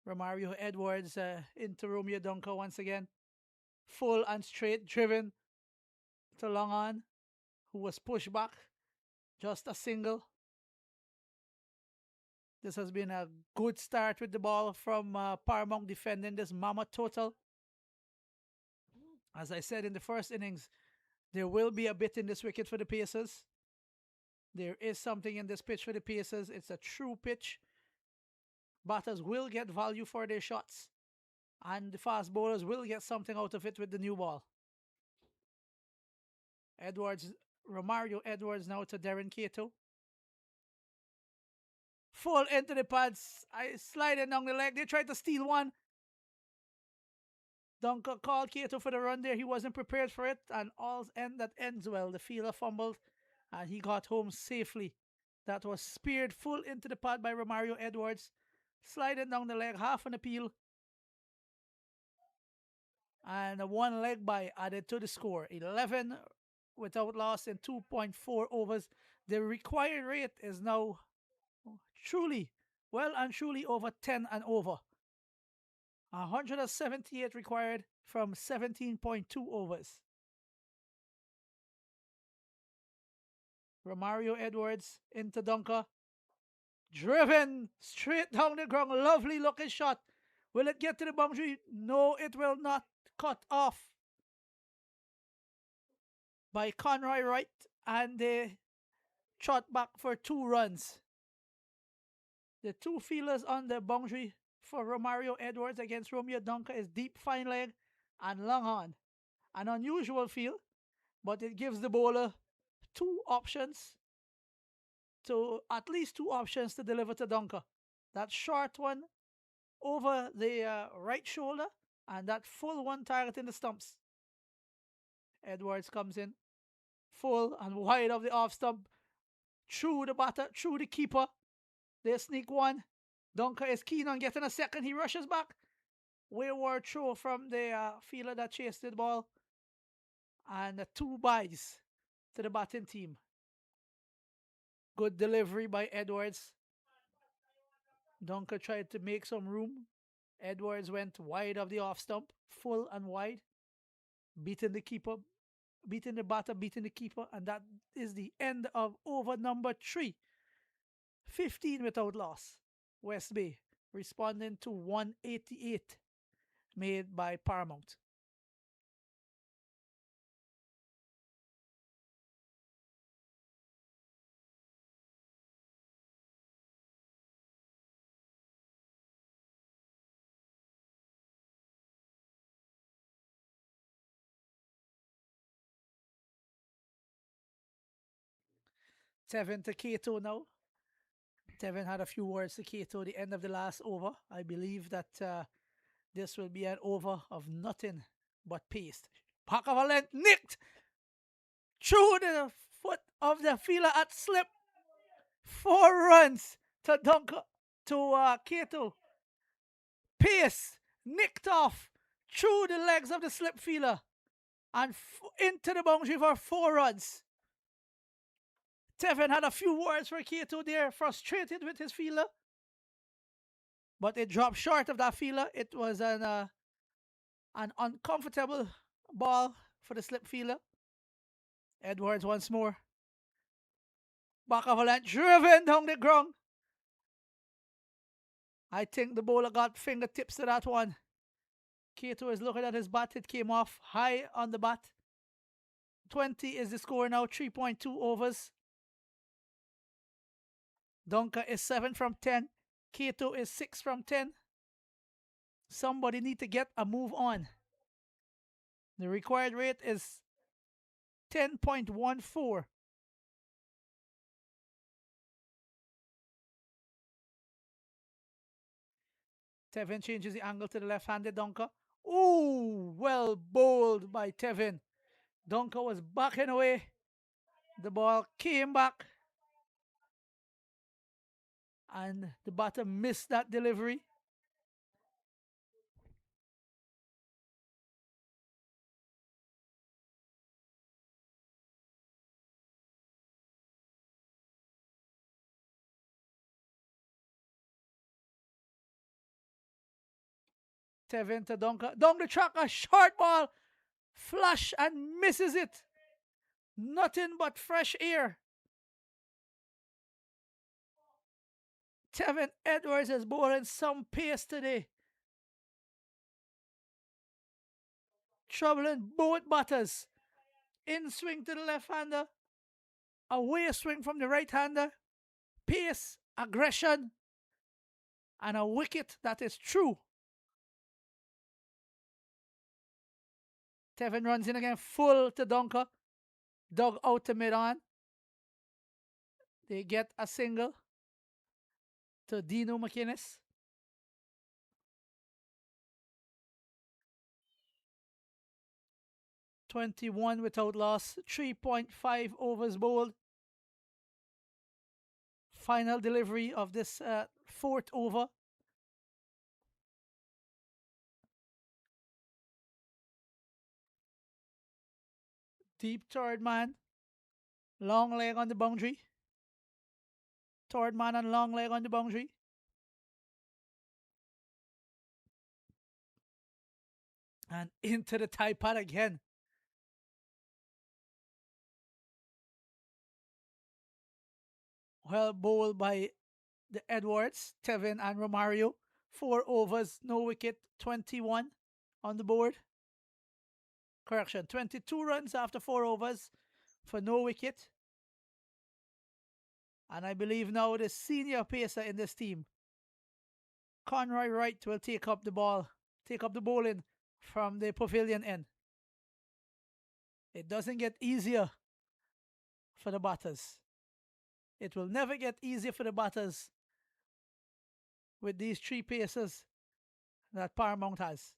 Romario Edwards into Romeo Dunker once again. Full and straight, driven to long on, who was pushed back. Just a single. This has been a good start with the ball from Paramount defending this mammoth total. As I said in the first innings, there will be a bit in this wicket for the Pacers. There is something in this pitch for the Pacers. It's a true pitch. Batters will get value for their shots. And the fast bowlers will get something out of it with the new ball. Edwards, Romario Edwards now to Darren Cato. Full into the pads. I slide it down the leg. They tried to steal one. Dunker called Cato for the run there. He wasn't prepared for it. And all end that ends well. The fielder fumbled and he got home safely. That was speared full into the pad by Romario Edwards. Sliding down the leg, half an appeal. And a one leg by added to the score. 11 without loss in 2.4 overs. The required rate is now truly, well and truly over 10 and over. 178 required from 17.2 overs. Romario Edwards into Dunker. Driven straight down the ground. Lovely looking shot. Will it get to the boundary? No, it will not. Cut off by Conroy Wright. And they trot back for 2 runs. The 2 fielders on the boundary for Romario Edwards against Romeo Dunker is deep fine leg and long on. An unusual field, but it gives the bowler 2 options to at least 2 options to deliver to Dunker. That short one over the right shoulder and that full one targeting the stumps. Edwards comes in full and wide of the off stump, through the batter, through the keeper. They sneak one. Dunker is keen on getting a second. He rushes back. Wayward throw from the fielder that chased the ball. And 2 byes to the batting team. Good delivery by Edwards. Dunker tried to make some room. Edwards went wide of the off stump, full and wide, beating the keeper, beating the batter, beating the keeper, and that is the end of over number 3. 15 without loss. West Bay responding to 188 made by Paramount. Tevin to Cato now. Tevin had a few words to Cato at the end of the last over. I believe that this will be an over of nothing but pace. Back of a length, nicked through the foot of the fielder at slip. 4 runs to Dunker, to Cato. Pace nicked off through the legs of the slip fielder and into the boundary for 4 runs. Tevin had a few words for Cato there, frustrated with his fielder. But it dropped short of that fielder. It was an uncomfortable ball for the slip fielder. Edwards once more. Back of a line, driven down the ground. I think the bowler got fingertips to that one. Kato is looking at his bat. It came off high on the bat. 20 is the score now, 3.2 overs. Donka is 7 from 10. Kato is 6 from 10. Somebody need to get a move on. The required rate is 10.14. Tevin changes the angle to the left-handed Donka. Ooh, well bowled by Tevin. Donka was backing away. The ball came back. And the batter missed that delivery. Tevin to Donka. Down the track, a short ball. Flush and misses it. Nothing but fresh air. Tevin Edwards is bowling some pace today. Troubling both batters. In swing to the left-hander. Away swing from the right-hander. Pace, aggression, and a wicket that is true. Tevin runs in again, full to Donker. Dug out to mid-on. They get a single to Dino McInnes. 21 without loss, 3.5 overs bowled. Final delivery of this fourth over. Deep third man. Long leg on the boundary. Third man and long leg on the boundary. And into the tie pad again. Well bowled by the Edwards, Tevin, and Romario. 4 overs, no wicket, 21 on the board. Correction, 22 runs after 4 overs for no wicket. And I believe now the senior pacer in this team, Conroy Wright, will take up the bowling from the pavilion end. It doesn't get easier for the batters. It will never get easier for the batters with these 3 pacers that Paramount has.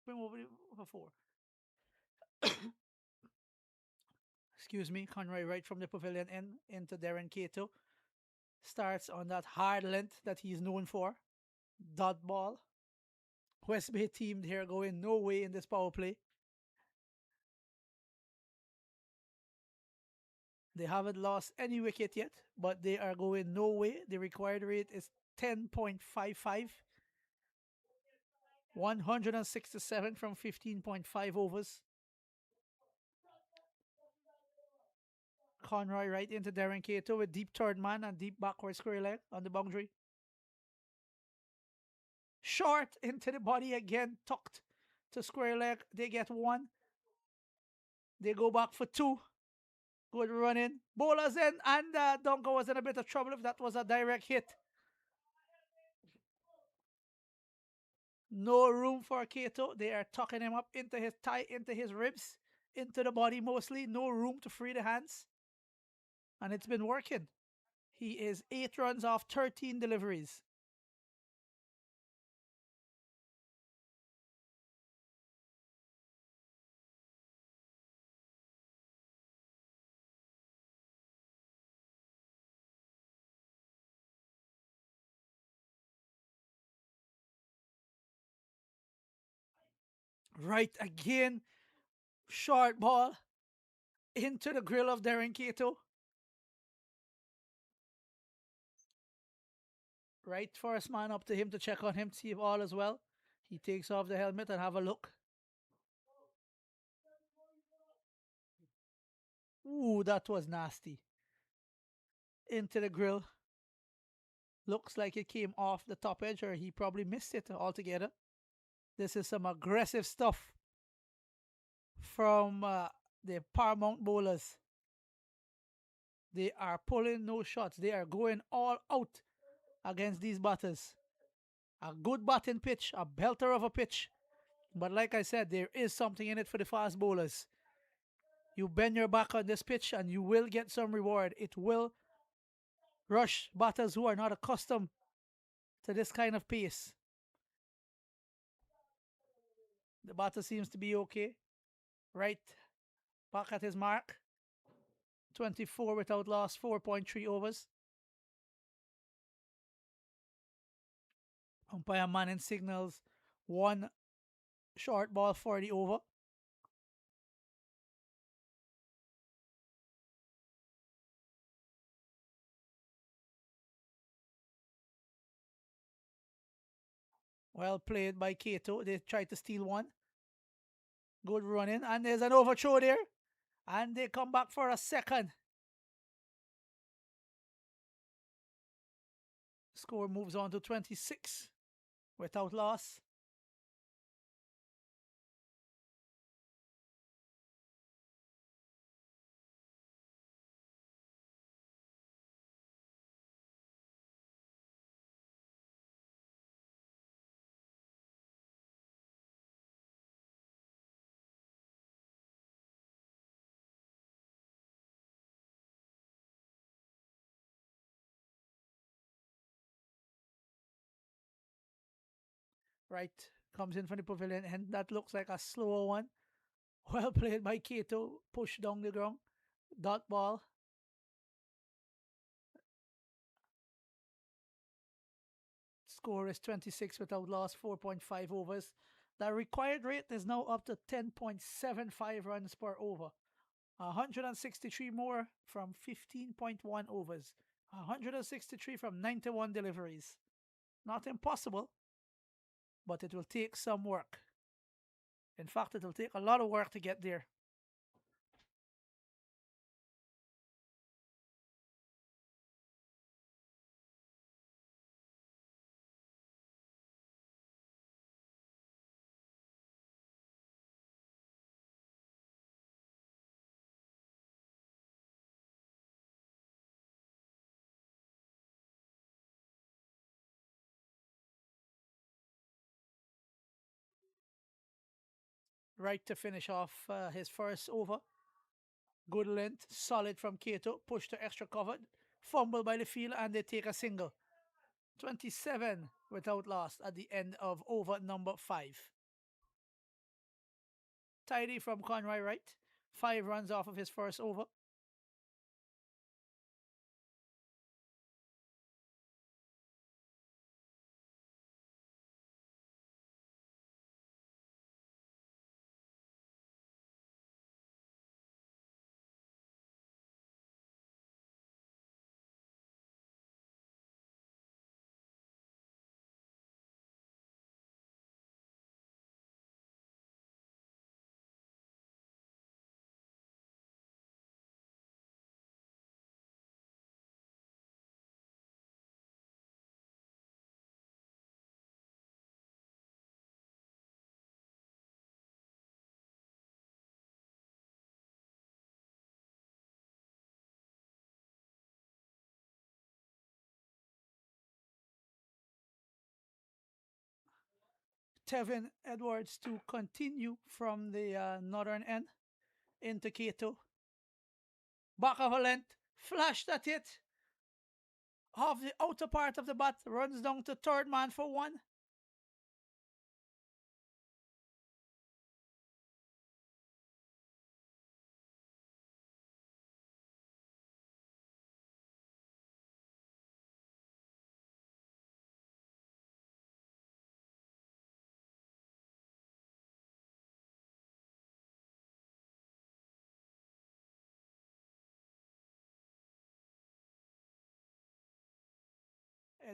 Bring over for 4. Excuse me, Conroy Wright from the pavilion end into Darren Cato. Starts on that hard length that he's known for. Dot ball. West Bay team here going no way in this power play. They haven't lost any wicket yet, but they are going no way. The required rate is 10.55. 167 from 15.5 overs. Conroy right into Darren Cato with deep third man and deep backward square leg on the boundary. Short into the body again, tucked to square leg. They get 1. They go back for 2. Good running. Bowlers in, and Donko was in a bit of trouble if that was a direct hit. No room for Kato. They are tucking him up into his thigh, into his ribs, into the body mostly. No room to free the hands. And it's been working. He is 8 runs off 13 deliveries. Right again. Short ball into the grill of Darren Cato. Right first man up to him to check on him, see if all is well. He takes off the helmet and have a look. Ooh, that was nasty. Into the grill. Looks like it came off the top edge, or he probably missed it altogether. This is some aggressive stuff from the Paramount bowlers. They are pulling no shots. They are going all out against these batters. A good batting pitch, a belter of a pitch. But like I said, there is something in it for the fast bowlers. You bend your back on this pitch and you will get some reward. It will rush batters who are not accustomed to this kind of pace. The batter seems to be okay. Right back at his mark. 24 without loss, 4.3 overs. Umpire Manning signals one short ball for the over. Well played by Cato. They tried to steal one. Good running. And there's an overthrow there. And they come back for a second. Score moves on to 26 without loss. Right. Comes in from the pavilion. And that looks like a slower one. Well played by Cato. Push down the ground. Dot ball. Score is 26 without loss, 4.5 overs. The required rate is now up to 10.75 runs per over. 163 more from 15.1 overs. 163 from 91 deliveries. Not impossible, but it will take some work. In fact, it will take a lot of work to get there. Right to finish off his first over. Good length, solid from Cato, push to extra cover, fumble by the field, and they take a single. 27 without loss at the end of over number 5. Tidy from Conroy Wright. 5 runs off of his first over. Tevin Edwards to continue from the northern end into Cato. Back of a length, flashed at it. Off the outer part of the bat, runs down to third man for one.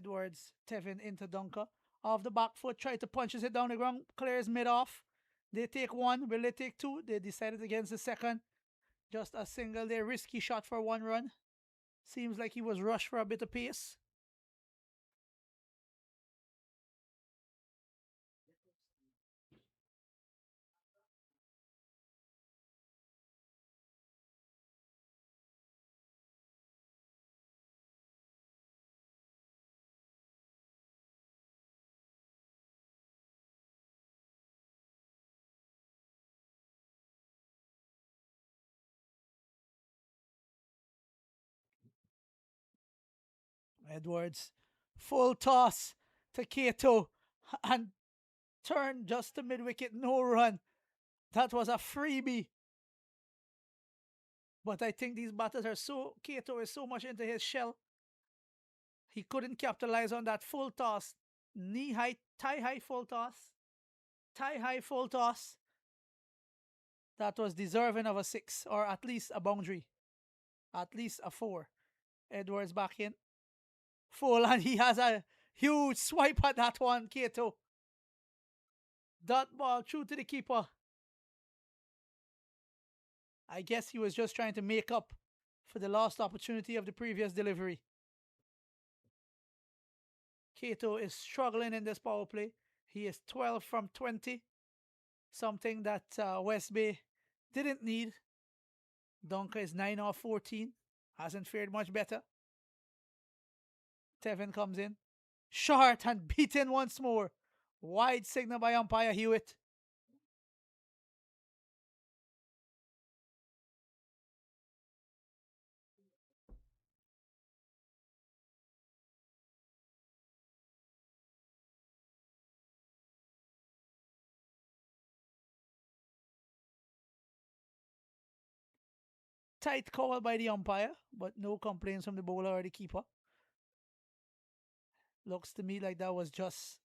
Edwards, Tevin into Dunker. Off the back foot, try to punches it down the ground, clears mid off. They take one, will they take two? They decided against the second. Just a single there, risky shot for one run. Seems like he was rushed for a bit of pace. Edwards, full toss to Kato and turn just to mid wicket, no run. That was a freebie. But I think these batters are so, Kato is so much into his shell. He couldn't capitalize on that full toss. Knee high, tie high full toss. Tie high full toss. That was deserving of a six or at least a boundary. At least a four. Edwards back in. Full and he has a huge swipe at that one, Kato. That ball through to the keeper. I guess he was just trying to make up for the lost opportunity of the previous delivery. Kato is struggling in this power play. He is 12 from 20, something that West Bay didn't need. Donker is 9 off 14, hasn't fared much better. Tevin comes in, short and beaten once more. Wide signal by umpire Hewitt. Tight call by the umpire, but no complaints from the bowler or the keeper. Looks to me like that was just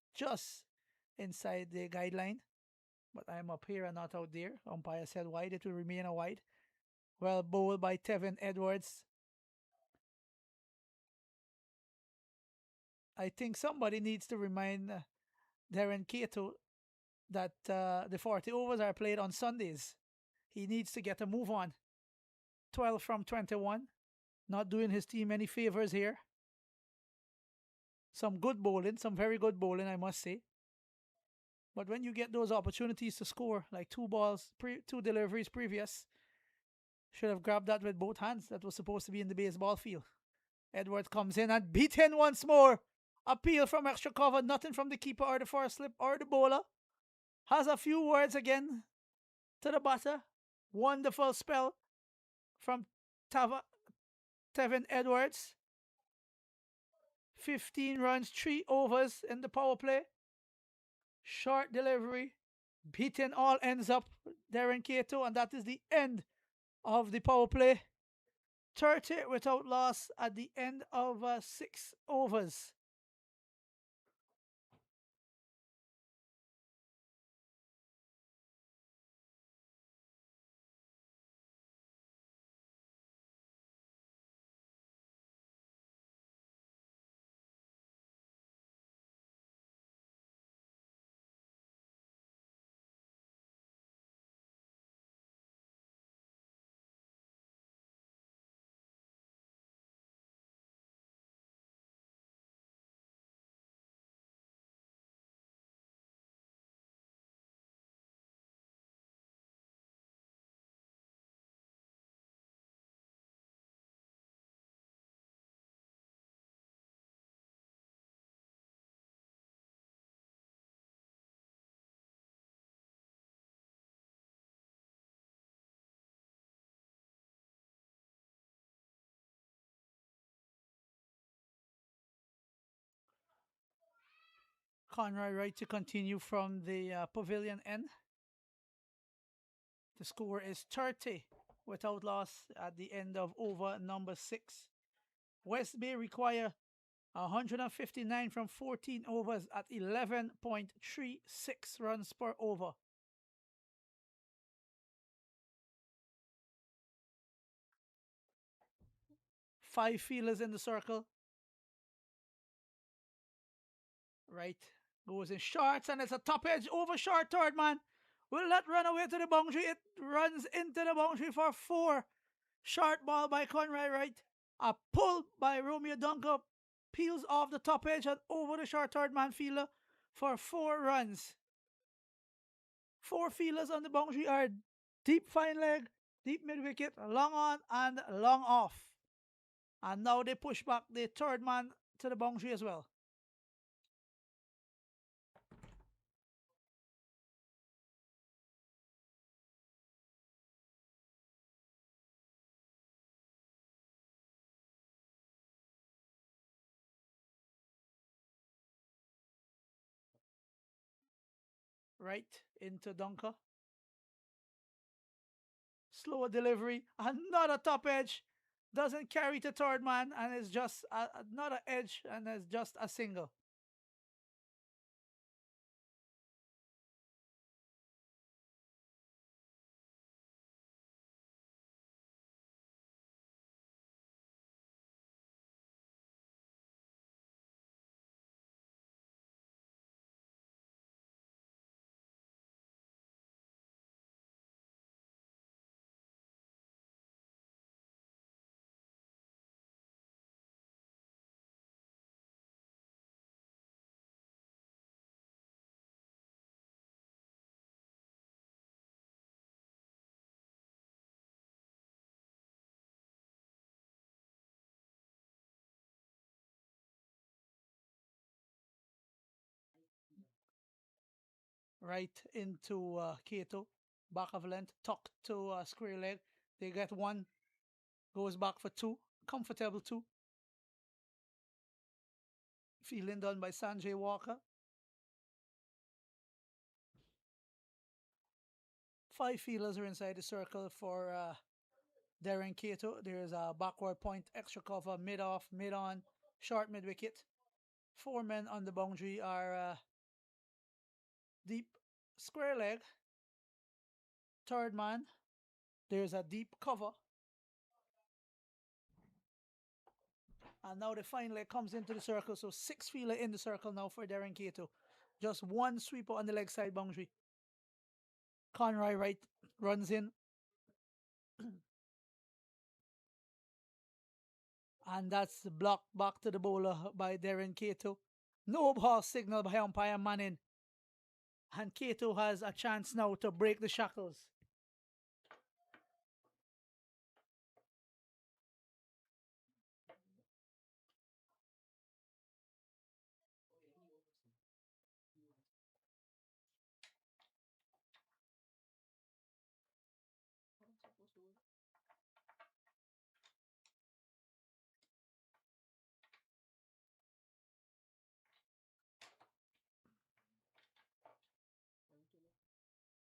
inside the guideline. But I'm up here and not out there. Umpire said wide, it will remain a wide. Well bowled by Tevin Edwards. I think somebody needs to remind Darren Cato that the 40 overs are played on Sundays. He needs to get a move on. 12 from 21. Not doing his team any favors here. Some good bowling, some very good bowling, I must say. But when you get those opportunities to score, like two deliveries previous, should have grabbed that with both hands. That was supposed to be in the baseball field. Edwards comes in and beaten once more. Appeal from extra cover, nothing from the keeper or the first slip or the bowler. Has a few words again to the batter. Wonderful spell from Tevin Edwards. 15 runs, 3 overs in the power play. Short delivery. Beaten all ends up Darren Cato, and that is the end of the power play. 30 without loss at the end of 6 overs. Conroy right to continue from the pavilion end. The score is 30 without loss at the end of over number 6. West Bay require 159 from 14 overs at 11.36 runs per over. 5 fielders in the circle. Right. Goes in shorts and it's a top edge over short third man. Will not run away to the boundary. It runs into the boundary for four. Short ball by Conroy Wright. A pull by Romeo Dunker. Peels off the top edge and over the short third man fielder for four runs. Four fielders on the boundary are deep fine leg, deep mid wicket, long on and long off. And now they push back the third man to the boundary as well. Right into Dunker. Slower delivery. Another top edge. Doesn't carry to third man and is just another edge and is just a single. Right into Kato. Back of length. Tuck to square leg. They get one. Goes back for two. Comfortable two. Fielding done by Sanjay Walker. Five fielders are inside the circle for Darren Kato. There's a backward point, extra cover, mid off, mid on, short mid wicket. Four men on the boundary are deep square leg. Third man, there's a deep cover. And now the final leg comes into the circle. So six fielder in the circle now for Darren Kato. Just one sweeper on the leg side boundary. Conroy Wright runs in. And that's the block back to the bowler by Darren Kato. No ball signal by umpire Manning. And Kato has a chance now to break the shackles.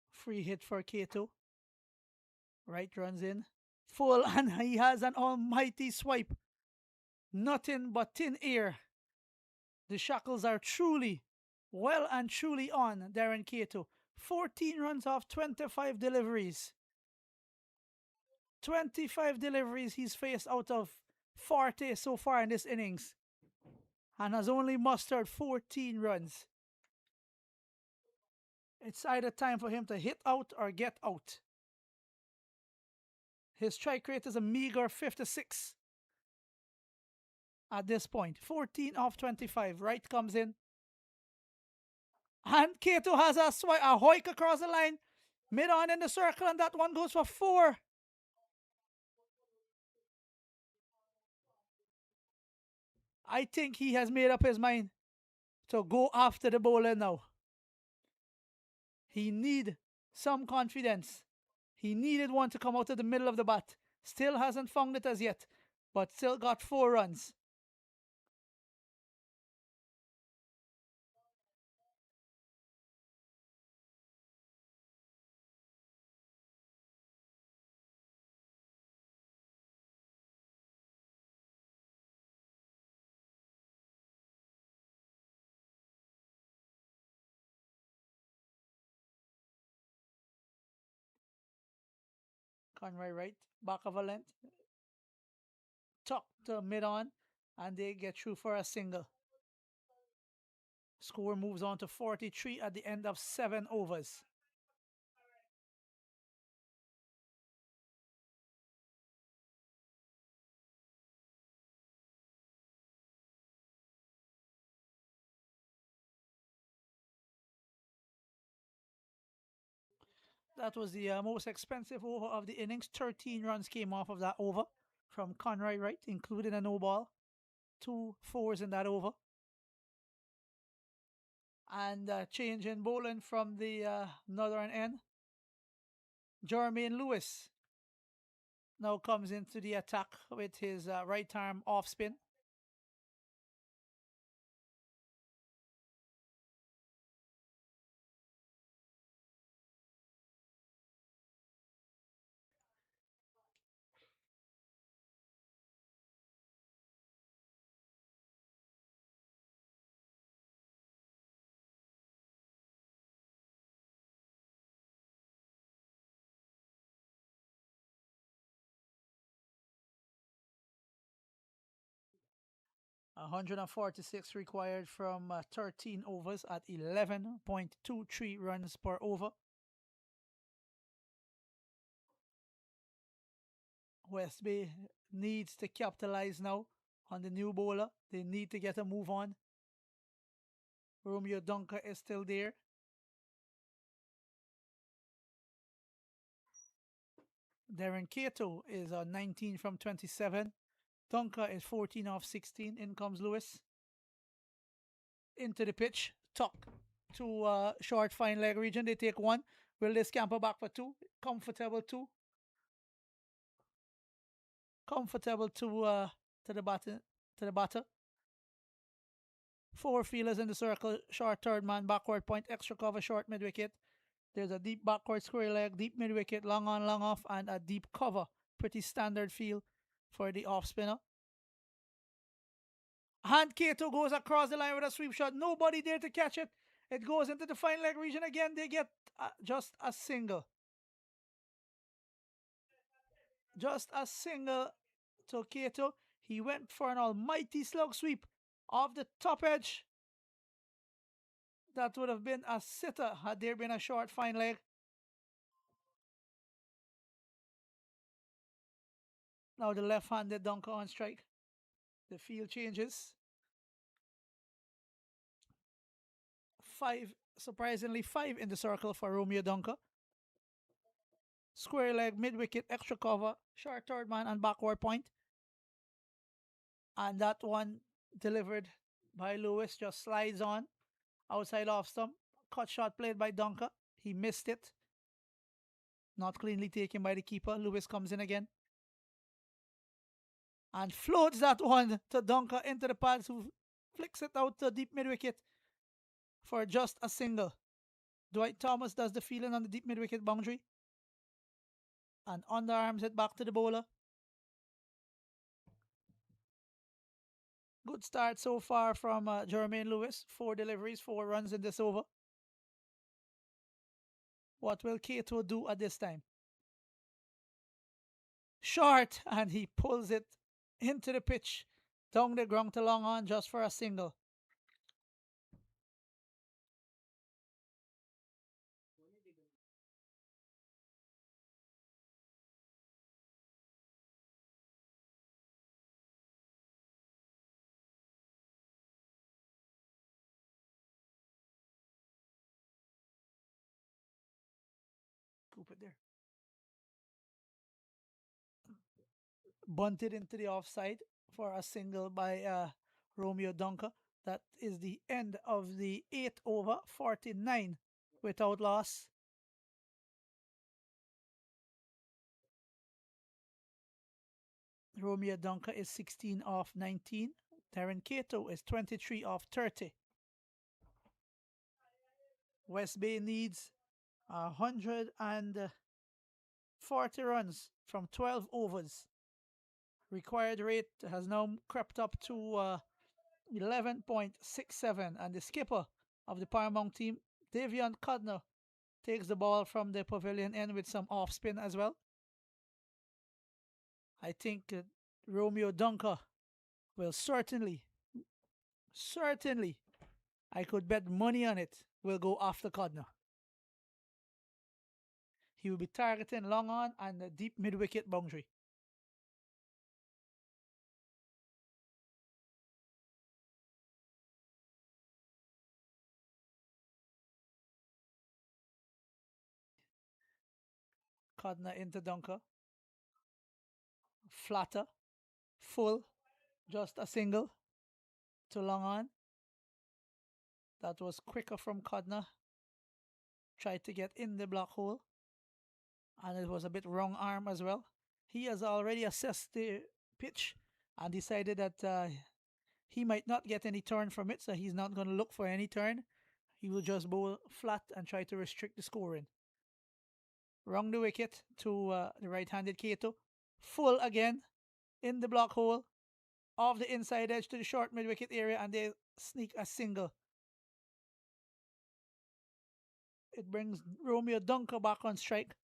Free hit for Kato. Right runs in. Full and he has an almighty swipe. Nothing but thin air. The shackles are truly, well and truly on Darren Kato. 14 runs off 25 deliveries. 25 deliveries he's faced out of 40 so far in this innings. And has only mustered 14 runs. It's either time for him to hit out or get out. His strike rate is a meager 56 at this point. 14 off 25. Right comes in. And Kato has a hoik across the line. Mid on in the circle, and that one goes for four. I think he has made up his mind to go after the bowler now. He need some confidence. He needed one to come out of the middle of the bat. Still hasn't found it as yet, but still got 4 runs. Conroy right, back of a length, tuck to mid on, and they get through for a single. Score moves on to 43 at the end of 7 overs. That was the most expensive over of the innings. 13 runs came off of that over from Conroy Wright, including a no ball. 2 4s in that over. And change in bowling from the northern end. Jermaine Lewis now comes into the attack with his right arm off spin. One 146 required from 13 overs at 11.23 runs per over. West Bay needs to capitalize now on the new bowler. They need to get a move on. Romeo Dunker is still there. Darren Cato is 19 from 27. Dunker is 14 off 16. In comes Lewis. Into the pitch. Tuck to short fine leg region. They take one. Will they scamper back for two? Comfortable two. Comfortable to the batter. 4 fielders in the circle. Short third man, backward point, extra cover, short mid wicket. There's a deep backward square leg, deep mid wicket, long on, long off, and a deep cover. Pretty standard feel for the off spinner. And Cato goes across the line with a sweep shot. Nobody there to catch it. It goes into the fine leg region again. They get just a single. Just a single to Cato. He went for an almighty slug sweep off the top edge. That would have been a sitter had there been a short fine leg. Now the left-handed dunker on strike. The field changes. 5, surprisingly 5 in the circle for Romeo Dunker. Square leg, mid wicket, extra cover, short third man, and backward point. And that one delivered by Lewis just slides on outside off stump. Cut shot played by Dunker. He missed it. Not cleanly taken by the keeper. Lewis comes in again. And floats that one to Dunker into the pads, who flicks it out to deep mid wicket for just a single. Dwight Thomas does the fielding on the deep mid wicket boundary. And underarms it back to the bowler. Good start so far from Jermaine Lewis. 4 deliveries, 4 runs in this over. What will Cato do at this time? Short, and he pulls it into the pitch. Down the ground to long on just for a single. Scoop it there. Bunted into the offside for a single by Romeo Dunker. That is the end of the 8 over, 49 without loss. Romeo Dunker is 16 off 19. Darren Cato is 23 off 30. West Bay needs 140 runs from 12 overs. Required rate has now crept up to 11.67, and the skipper of the Paramount team, Davion Cudner, takes the ball from the pavilion end with some off spin as well. I think Romeo Dunker will certainly I could bet money on it. Will go after Codner. He will be targeting long on and the deep mid wicket boundary. Codner into Dunker. Flatter. Full. Just a single to long on. That was quicker from Codner. Tried to get in the block hole. And it was a bit wrong arm as well. He has already assessed the pitch and decided that he might not get any turn from it, so he's not going to look for any turn. He will just bowl flat and try to restrict the scoring. Wrong the wicket to the right-handed Kato. Full again in the block hole. Off the inside edge to the short mid-wicket area, and they sneak a single. It brings Romeo Dunker back on strike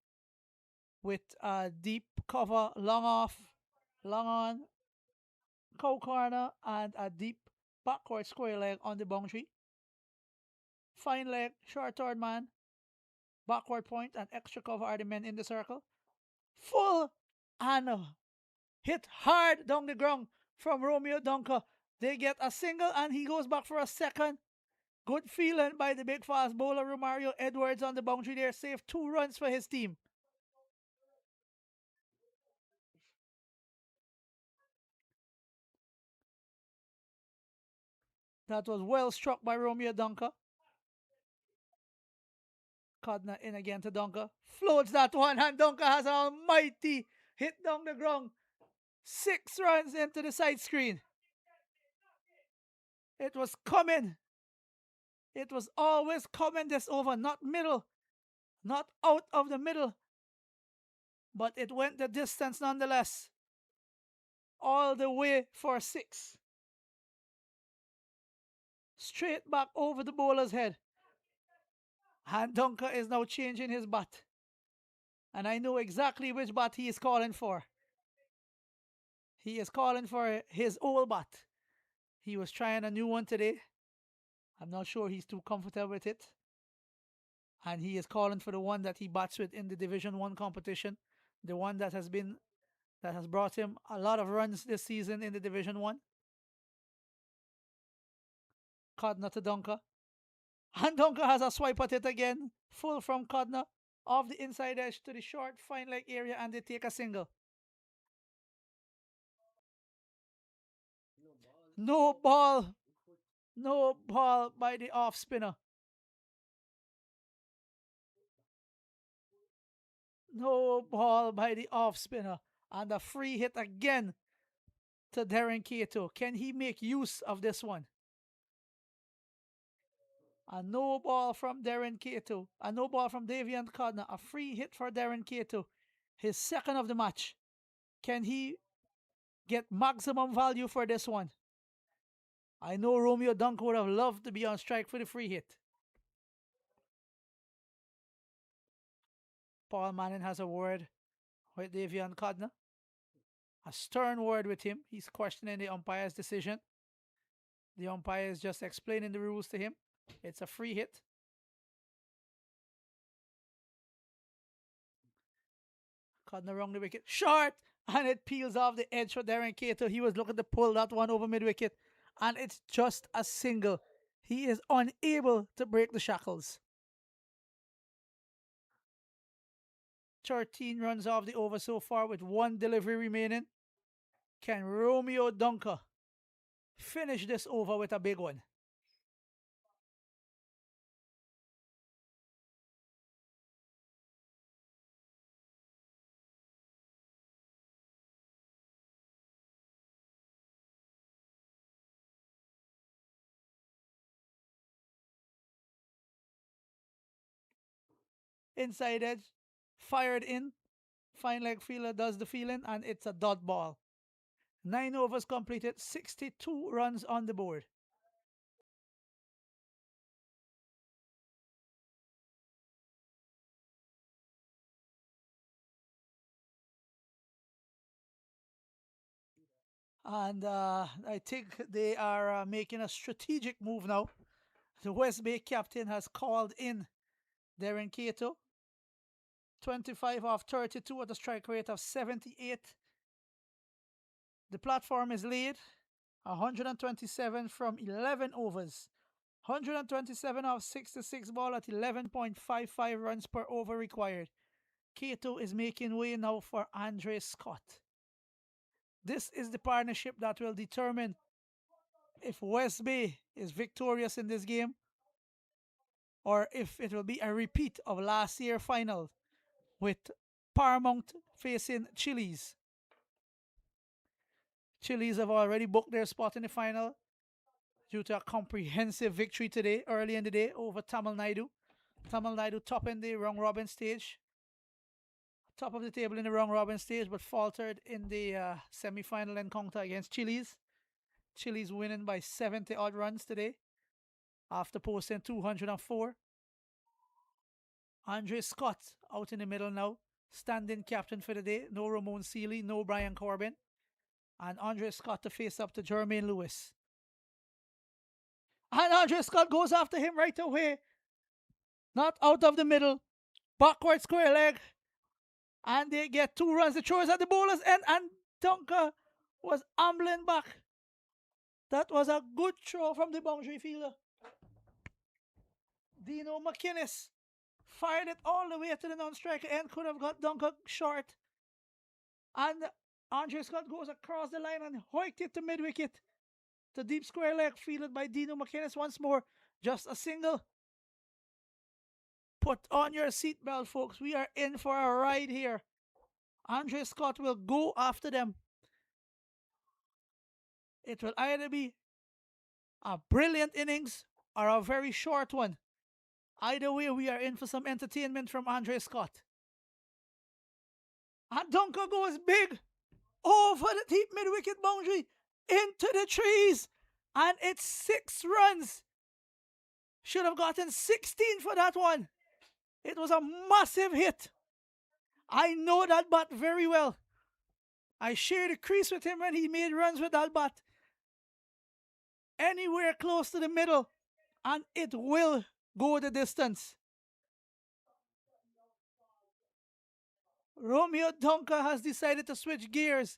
with a deep cover, long off, long on, cow corner, and a deep backward square leg on the boundary. Fine leg, short third man, backward point, and extra cover are the men in the circle. Full and hit hard down the ground from Romeo Dunker. They get a single and he goes back for a second. Good feeling by the big fast bowler Romario Edwards on the boundary there. Saved 2 runs for his team. That was well struck by Romeo Dunker. Codner in again to Dunker. Floats that one, and Dunker has an almighty hit down the ground. 6 runs into the side screen. It was coming. It was always coming this over, not middle, not out of the middle, but it went the distance nonetheless. All the way for 6. Straight back over the bowler's head. And Dunker is now changing his bat. And I know exactly which bat he is calling for. He is calling for his old bat. He was trying a new one today. I'm not sure he's too comfortable with it. And he is calling for the one that he bats with in the Division 1 competition. The one that has brought him a lot of runs this season in the Division 1. Codner to Dunker. And Dunker has a swipe at it again. Full from Codner. Off the inside edge to the short fine leg area, and they take a single. No ball. No ball by the off spinner. No ball by the off spinner. And a free hit again to Darren Cato. Can he make use of this one? A no ball from Darren Cato. A no ball from Davian Codner. A free hit for Darren Cato. His second of the match. Can he get maximum value for this one? I know Romeo Dunk would have loved to be on strike for the free hit. Paul Manning has a word with Davian Codner. A stern word with him. He's questioning the umpire's decision. The umpire is just explaining the rules to him. It's a free hit. Codner wrong the wicket. Short! And it peels off the edge for Darren Cato. He was looking to pull that one over mid wicket. And it's just a single. He is unable to break the shackles. 13 runs off the over so far with 1 delivery remaining. Can Romeo Dunker finish this over with a big one? Inside edge, fired in. Fine leg fielder does the feeling, and it's a dot ball. 9 overs completed, 62 runs on the board. And I think they are making a strategic move now. The West Bay captain has called in Darren Cato. 25 off 32 at a strike rate of 78. The platform is laid. 127 from 11 overs. 127 off 66 ball at 11.55 runs per over required. Cato is making way now for Andre Scott. This is the partnership that will determine if West Bay is victorious in this game or if it will be a repeat of last year's final with Paramount facing Chili's. Chili's have already booked their spot in the final due to a comprehensive victory today, early in the day, over Tamil Nadu. Tamil Nadu top in the round robin stage, top of the table in the round robin stage, but faltered in the semi-final encounter against Chili's. Chili's winning by 70 odd runs today after posting 204. Andre Scott out in the middle now, standing captain for the day. No Ramon Seeley, no Brian Corbin. And Andre Scott to face up to Jermaine Lewis. And Andre Scott goes after him right away. Not out of the middle. Backward square leg. And they get 2 runs. The throw is at the bowler's end. And Dunker was ambling back. That was a good throw from the boundary fielder. Dino McInnes fired it all the way to the non-striker end. Could have got Dunker short. And Andre Scott goes across the line and hoiked it to mid-wicket. The deep square leg fielded by Dino McInnes once more. Just a single. Put on your seatbelt, folks. We are in for a ride here. Andre Scott will go after them. It will either be a brilliant innings or a very short one. Either way, we are in for some entertainment from Andre Scott. And Dunker goes big over the deep mid-wicket boundary into the trees. And it's 6 runs. Should have gotten 16 for that one. It was a massive hit. I know that bat very well. I shared a crease with him when he made runs with that bat. Anywhere close to the middle, and it will go the distance. Romeo Dunker has decided to switch gears,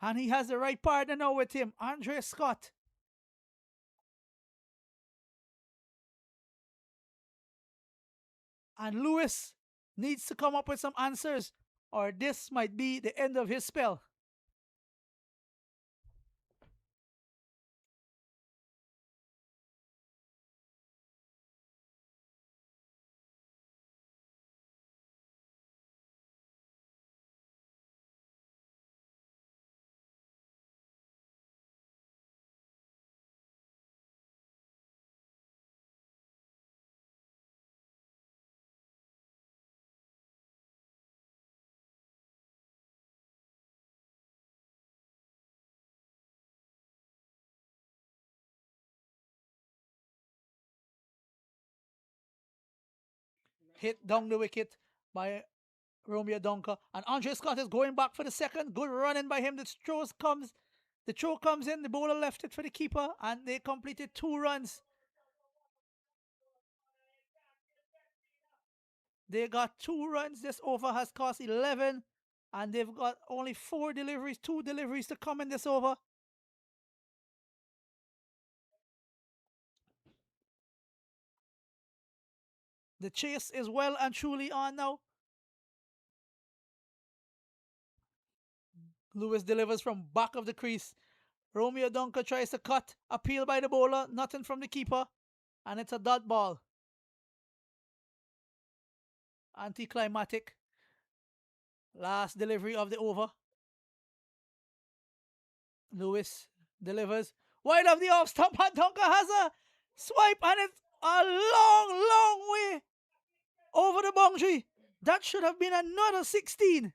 and he has the right partner now with him, Andre Scott. And Lewis needs to come up with some answers, or this might be the end of his spell. Hit down the wicket by Romeo Dunker. And Andre Scott is going back for the second. Good running by him. The throw comes in. The bowler left it for the keeper. And they completed 2 runs. They got 2 runs. This over has cost 11. And they've got only 4 deliveries, 2 deliveries to come in this over. The chase is well and truly on now. Lewis delivers from back of the crease. Romeo Dunker tries to cut. Appeal by the bowler. Nothing from the keeper. And it's a dot ball. Anticlimactic. Last delivery of the over. Lewis delivers. Wide of the off stump. And Dunker has a swipe. And it's a long, long way over the boundary. That should have been another 16.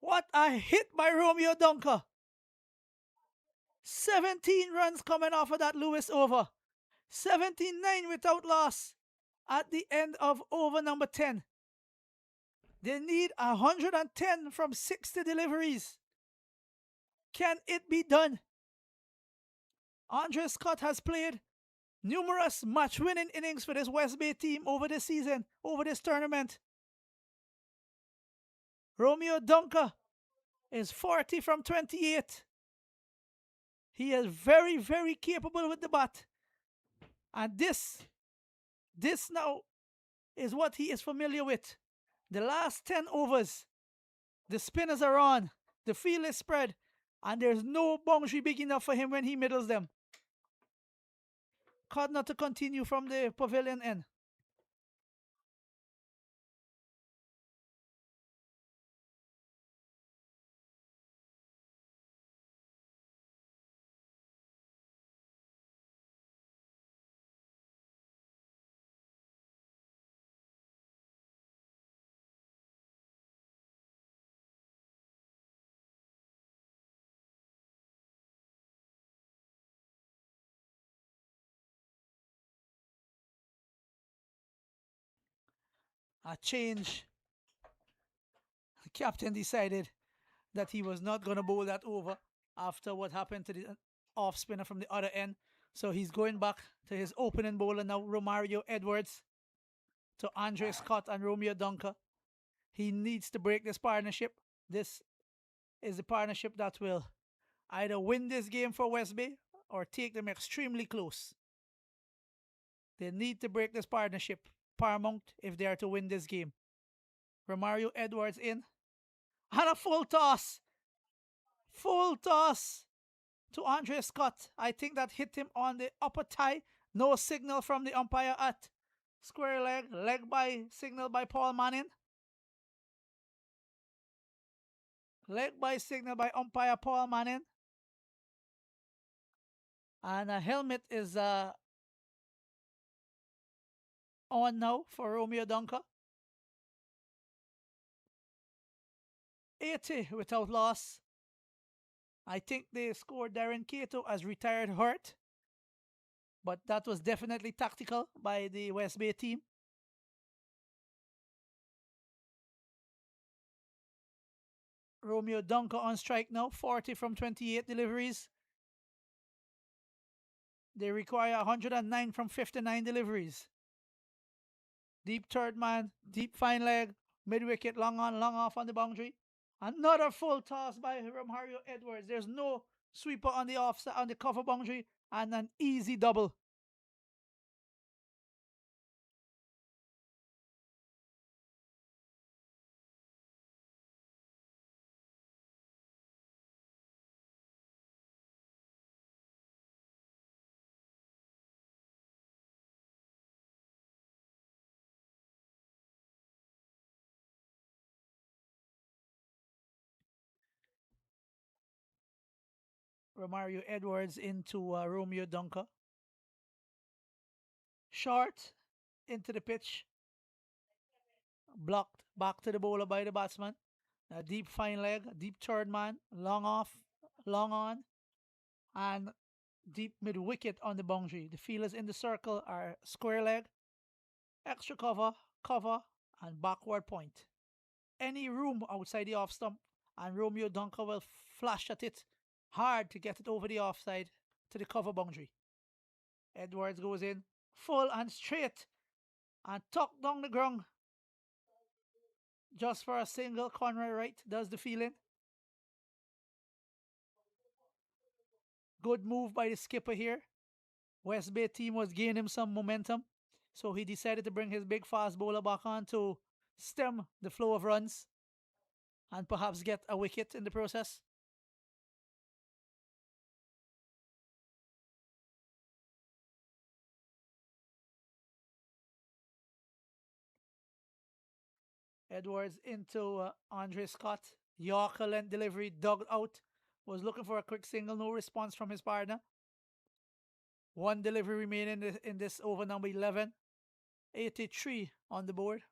What a hit by Romeo Dunker. 17 runs coming off of that Lewis over. 79 without loss at the end of over number 10. They need 110 from 60 deliveries. Can it be done? Andre Scott has played Numerous match winning innings for this West Bay team over this season, over this tournament. Romeo Dunker is 40 from 28. He is very, very capable with the bat. And this now is what he is familiar with. The last 10 overs, the spinners are on, the field is spread, and there's no boundary big enough for him when he middles them. Cardinal to continue from the pavilion end. A change. The captain decided that he was not going to bowl that over after what happened to the off spinner from the other end. So he's going back to his opening bowler now, Romario Edwards, to Andre Scott and Romeo Dunker. He needs to break this partnership. This is a partnership that will either win this game for West Bay or take them extremely close. They need to break this partnership, Paramount, if they are to win this game. Romario Edwards in. And a full toss. Full toss to Andre Scott. I think that hit him on the upper thigh. No signal from the umpire at square leg. Leg by signal by Paul Manning. Leg by signal by umpire Paul Manning. And a helmet is on now for Romeo Dunker. 80 without loss. I think they scored Darren Cato as retired hurt, but that was definitely tactical by the West Bay team. Romeo Dunker on strike now, 40 from 28 deliveries. They require 109 from 59 deliveries. Deep third man, deep fine leg, mid wicket, long on, long off on the boundary. Another full toss by Romario Edwards. There's no sweeper on the offside, on the cover boundary, and an easy double. Romario Edwards into Romeo Dunker. Short into the pitch. Blocked back to the bowler by the batsman. A deep fine leg, deep third man, long off, long on, and deep mid wicket on the boundary. The fielders in the circle are square leg, extra cover, cover, and backward point. Any room outside the off stump, and Romeo Dunker will flash at it hard to get it over the offside to the cover boundary. Edwards goes in full and straight and tucked down the ground just for a single. Conroy Wright does the feeling. Good move by the skipper here. West Bay team was gaining some momentum, so he decided to bring his big fast bowler back on to stem the flow of runs and perhaps get a wicket in the process. Edwards into Andre Scott. Yorker length delivery dug out. Was looking for a quick single, no response from his partner. One delivery remaining in this over number 11. 83 on the board.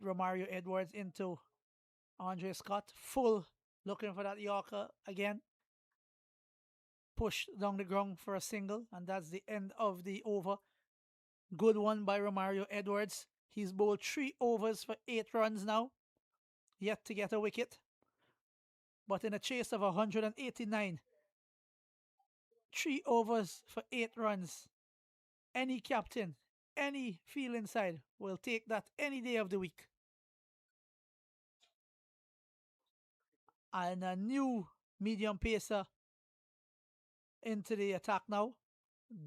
Romario Edwards into Andre Scott. Full looking for that Yorker again. pushed down the ground for a single, and that's the end of the over. Good one by Romario Edwards. He's bowled 3 overs for 8 runs now, yet to get a wicket. But in a chase of 189, 3 overs for 8 runs. Any captain, any field inside will take that any day of the week. And a new medium pacer into the attack now.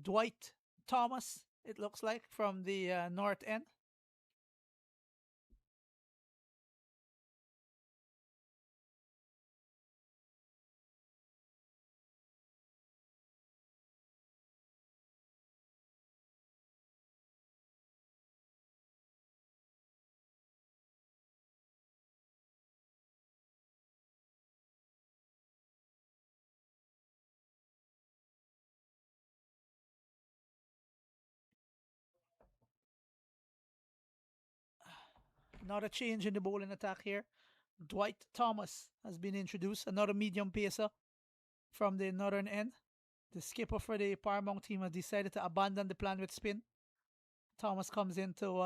Dwight Thomas, it looks like, from the north end. Not a change in the bowling attack here. Dwight Thomas has been introduced, another medium pacer from the northern end. The skipper for the Paramount team has decided to abandon the plan with spin. Thomas comes into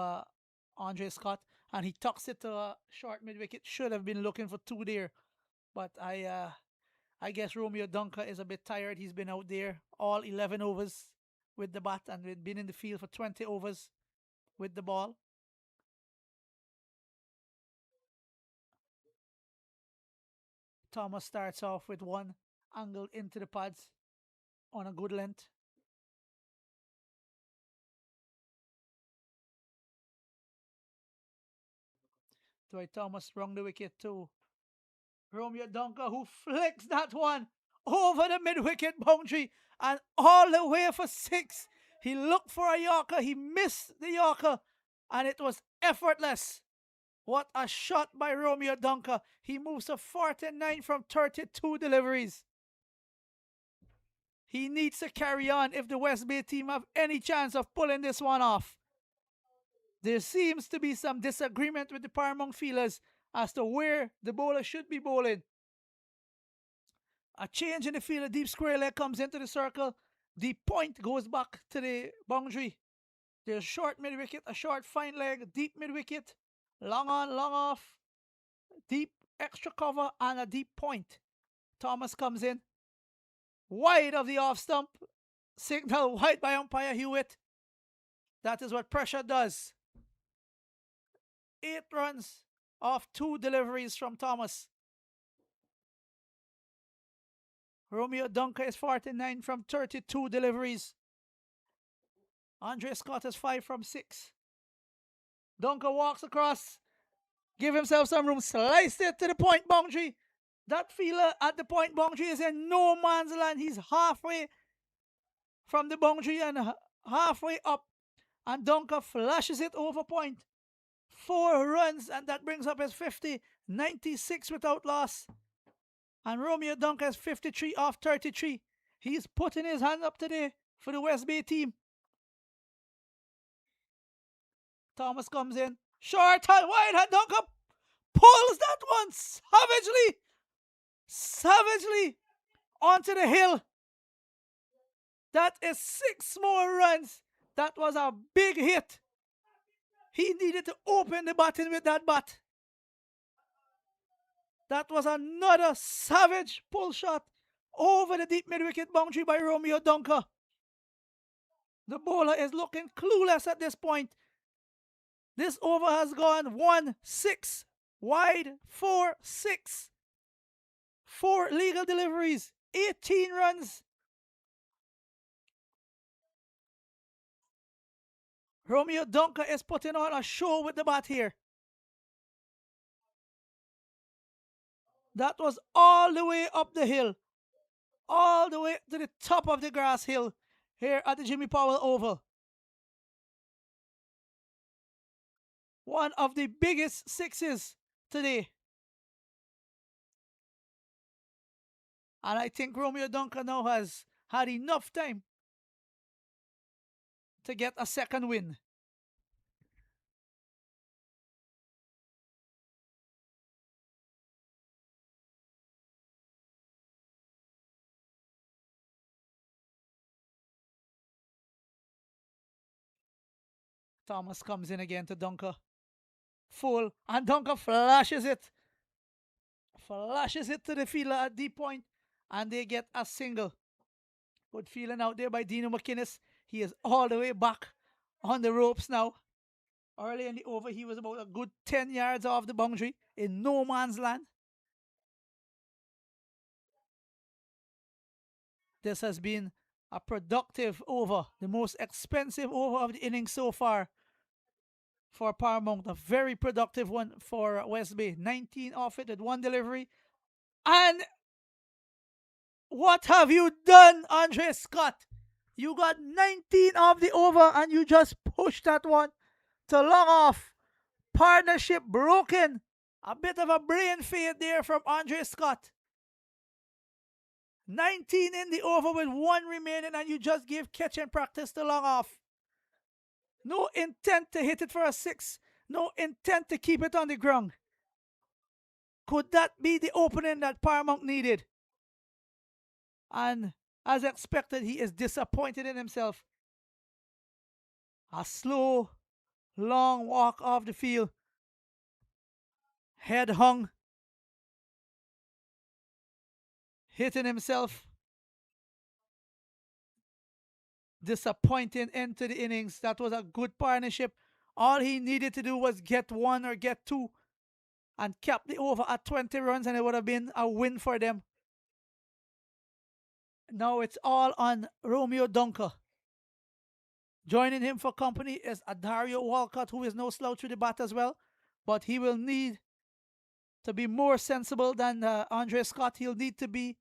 Andre Scott and he tucks it to a short mid wicket. Should have been looking for 2 there, but I guess Romeo Dunker is a bit tired. He's been out there all 11 overs with the bat and we've been in the field for 20 overs with the ball. Thomas starts off with one angled into the pads on a good length. Dwight Thomas wrong the wicket too. Romeo Dunker, who flicks that one over the mid-wicket boundary and all the way for 6. He looked for a Yorker, he missed the Yorker, and it was effortless. What a shot by Romeo Dunker. He moves to 49 from 32 deliveries. He needs to carry on if the West Bay team have any chance of pulling this one off. There seems to be some disagreement with the Paramount fielders as to where the bowler should be bowling. A change in the field, a deep square leg comes into the circle. The point goes back to the boundary. There's short mid wicket, a short fine leg, deep mid wicket, long on, long off, deep extra cover, and a deep point. Thomas comes in, wide of the off stump, signal wide by umpire Hewitt. That is what pressure does. 8 runs off 2 deliveries from Thomas. Romeo Dunker is 49 from 32 deliveries. Andre Scott is 5 from 6. Dunker walks across, give himself some room, sliced it to the point boundary. That fielder at the point boundary is in no man's land. He's halfway from the boundary and halfway up. And Dunker flashes it over point. 4 runs, and that brings up his 50. 96 without loss. And Romeo Dunker is 53 off 33. He's putting his hand up today for the West Bay team. Thomas comes in. Short hand, wide hand, Dunker pulls that one savagely onto the hill. That is 6 more runs. That was a big hit. He needed to open the batting with that bat. That was another savage pull shot over the deep mid-wicket boundary by Romeo Dunker. The bowler is looking clueless at this point. This over has gone 1-6, wide 4-6. 4 legal deliveries, 18 runs. Romeo Dunker is putting on a show with the bat here. That was all the way up the hill, all the way to the top of the grass hill here at the Jimmy Powell Oval. One of the biggest 6s today. And I think Romeo Dunker now has had enough time to get a second win. Thomas comes in again to Dunker. Full. And Dunker flashes it to the fielder at deep point, and they get a single. Good feeling out there by Dino McInnes. He is all the way back on the ropes now. Early in the over, he was about a good 10 yards off the boundary in no man's land. This has been a productive over, the most expensive over of the inning so far for Paramount. A very productive one for West Bay. 19 off it with one delivery. And what have you done, Andre Scott? You got 19 off the over and you just pushed that one to long off. Partnership broken. A bit of a brain fade there from Andre Scott. 19 in the over with one remaining, and you just gave catch and practice to long off. No intent to hit it for a six. No intent to keep it on the ground. Could that be the opening that Paramount needed? And as expected, he is disappointed in himself. A slow, long walk off the field. Head hung. Hitting himself. Disappointing end to the innings. That was a good partnership. All he needed to do was get one or get two and cap the over at 20 runs, and it would have been a win for them. Now it's all on Romeo Dunker. Joining him for company is Adario Walcott, who is no slouch with the bat as well, but he will need to be more sensible than Andre Scott. He'll need to be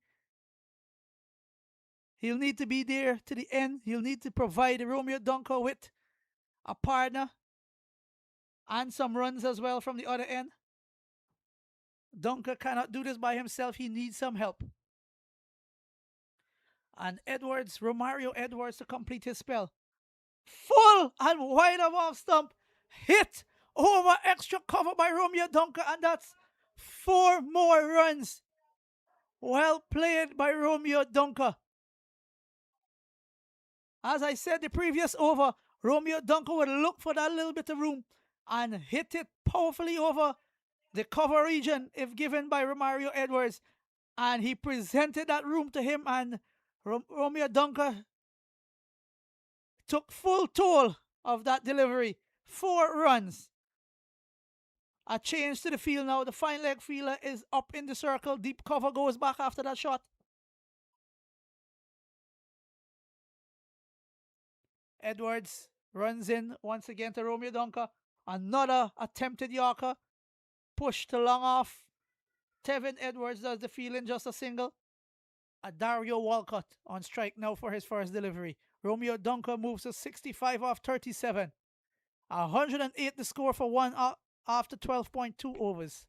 there to the end. He'll need to provide Romeo Dunker with a partner and some runs as well from the other end. Dunker cannot do this by himself. He needs some help. And Romario Edwards to complete his spell. Full and wide of off stump. Hit over extra cover by Romeo Dunker, and that's 4 more runs. Well played by Romeo Dunker. As I said the previous over, Romeo Dunker would look for that little bit of room and hit it powerfully over the cover region if given by Romario Edwards. And he presented that room to him, and Romeo Dunker took full toll of that delivery. 4 runs. A change to the field now. The fine leg fielder is up in the circle. Deep cover goes back after that shot. Edwards runs in once again to Romeo Dunker. Another attempted Yorker. Push to long off. Tevin Edwards does the fielding, just a single. Dario Walcott on strike now for his first delivery. Romeo Dunker moves to 65 off 37. 108 the score for one after 12.2 overs.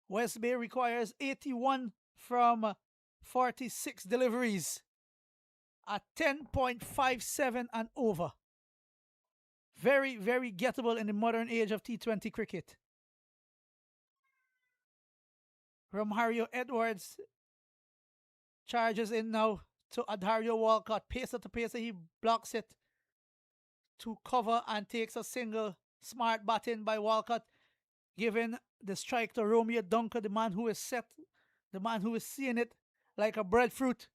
West Bay requires 81 from 46 deliveries at 10.57 and over. Very, very gettable in the modern age of T20 cricket. Romario Edwards charges in now to Adario Walcott. Pacer to pacer, he blocks it to cover and takes a single. Smart batting by Walcott, giving the strike to Romeo Dunker, the man who is set, the man who is seeing it like a breadfruit.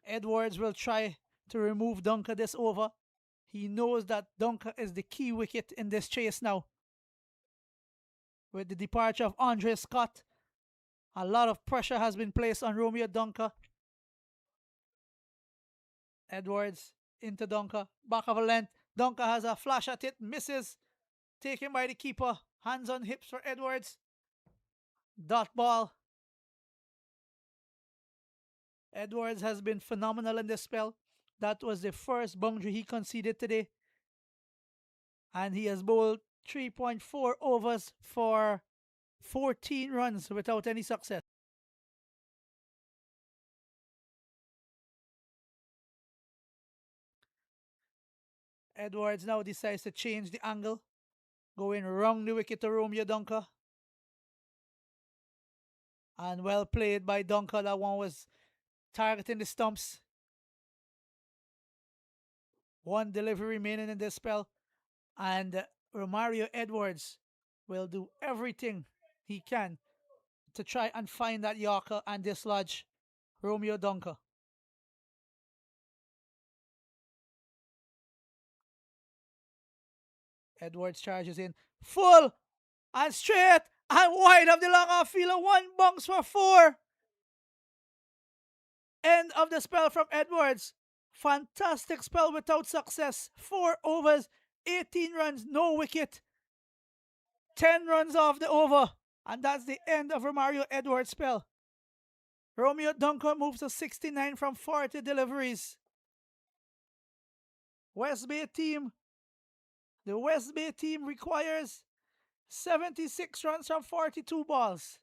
Edwards will try to remove Dunker this over. He knows that Dunker is the key wicket in this chase now. With the departure of Andre Scott, a lot of pressure has been placed on Romeo Dunker. Edwards into Dunker, back of a length. Dunker has a flash at it, misses. Taken by the keeper. Hands on hips for Edwards. Dot ball. Edwards has been phenomenal in this spell. That was the first boundary he conceded today. And he has bowled 3.4 overs for 14 runs without any success. Edwards now decides to change the angle. going round the wicket to Romeo Dunker. And well played by Dunker. That one was targeting the stumps. One delivery remaining in this spell. And Romario Edwards will do everything he can to try and find that Yorker and dislodge Romeo Dunker. Edwards charges in full and straight and wide of the long off fielder. One bounce for four. End of the spell from Edwards. Fantastic spell without success. 4 overs, 18 runs, no wicket. 10 runs off the over. And that's the end of Romario Edwards' spell. Romeo Dunker moves to 69 from 40 deliveries. West Bay team. The West Bay team requires 76 runs from 42 balls.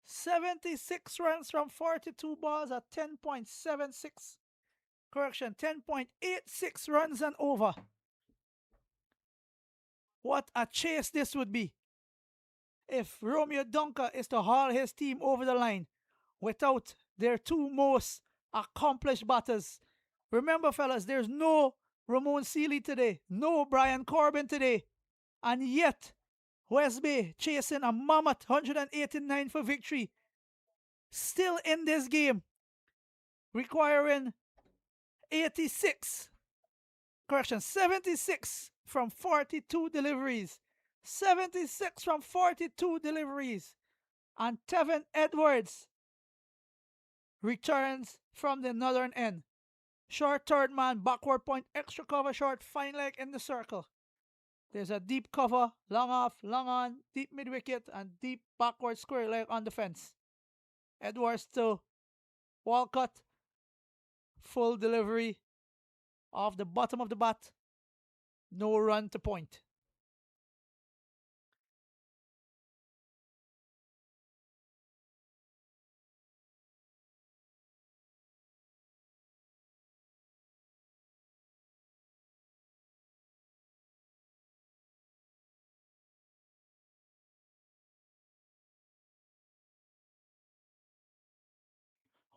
76 runs from 42 balls at 10.76. Correction, 10.86 runs and over. What a chase this would be if Romeo Dunker is to haul his team over the line without their two most accomplished batters. Remember, fellas, there's no Ramon Seeley today, no Brian Corbin today, and yet West Bay chasing a mammoth 189 for victory. Still in this game, requiring 76 from 42 deliveries. 76 from 42 deliveries. And Tevin Edwards returns from the northern end. Short third man, backward point, extra cover short, fine leg in the circle. There's a deep cover, long off, long on, deep mid wicket, and deep backward square leg on the fence. Edwards to Walcott, full delivery off the bottom of the bat, no run to point.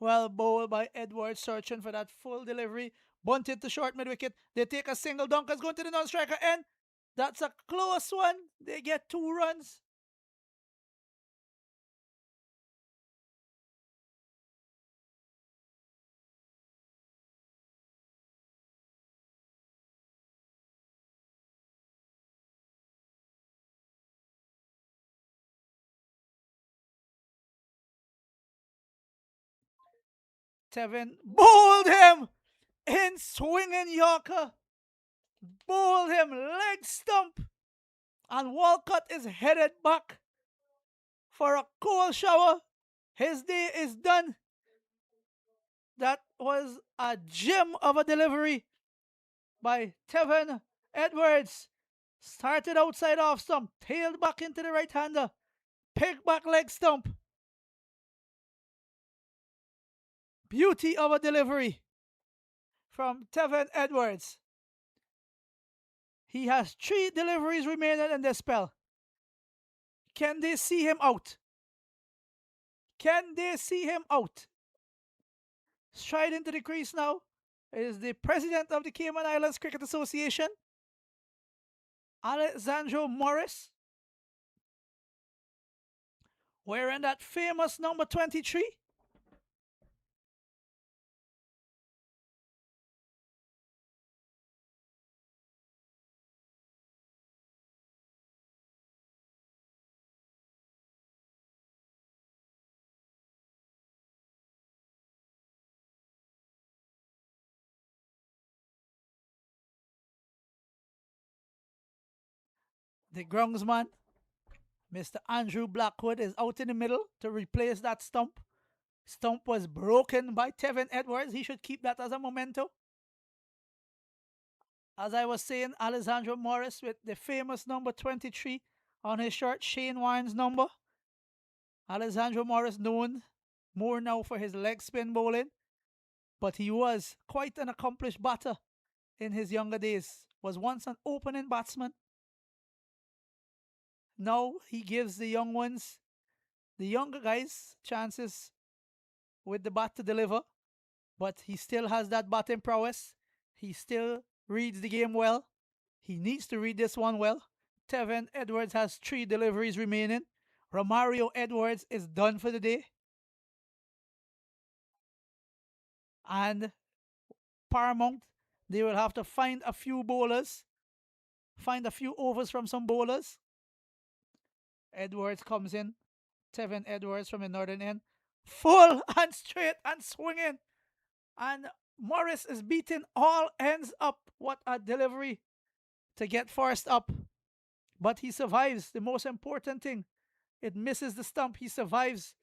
Well bowled by Edwards, searching for that full delivery. Bunted to short mid wicket. They take a single. Dunker's going to the non-striker end. That's a close one. They get 2 runs. Tevin bowled him in swinging Yorker. Bowled him leg stump. And Walcott is headed back for a cold shower. His day is done. That was a gem of a delivery by Tevin Edwards. Started outside off stump, tailed back into the right hander, pick back leg stump. Beauty of a delivery from Tevin Edwards. He has 3 deliveries remaining in this spell. Can they see him out? Can they see him out? Stride into the crease now is the president of the Cayman Islands Cricket Association, Alexandro Morris, wearing that famous number 23. The groundsman, Mr. Andrew Blackwood, is out in the middle to replace that stump. Stump was broken by Tevin Edwards. He should keep that as a memento. As I was saying, Alessandro Morris with the famous number 23 on his shirt, Shane Warne's number. Alessandro Morris known more now for his leg spin bowling, but he was quite an accomplished batter in his younger days. Was once an opening batsman. Now he gives the young ones, the younger guys, chances with the bat to deliver, but he still has that batting prowess. He still reads the game well. He needs to read this one well. Tevin Edwards has 3 deliveries remaining. Romario Edwards is done for the day. And Paramount, they will have to find a few bowlers, find a few overs from some bowlers. Edwards comes in. Tevin Edwards from the northern end. Full and straight and swinging. And Morris is beating all ends up. What a delivery to get Forrest up. But he survives. The most important thing. It misses the stump. He survives.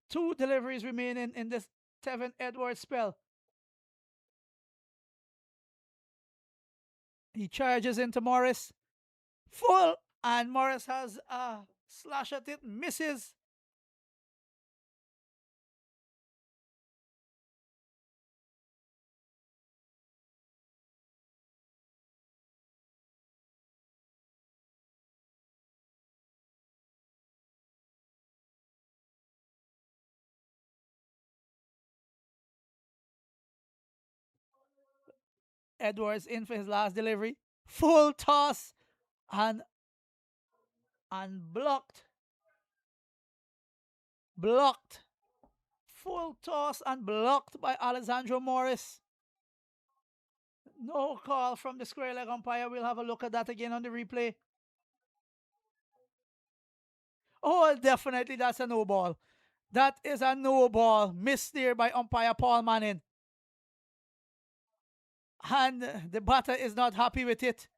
2 deliveries remaining in this Tevin Edwards spell. He charges into Morris. Full. And Morris has a slash at it. Misses. Edwards in for his last delivery. Full toss and blocked. Blocked. Full toss and blocked by Alessandro Morris. No call from the square leg umpire. We'll have a look at that again on the replay. Oh, definitely that's a no ball. That is a no ball. Missed there by umpire Paul Manning. And the batter is not happy with it.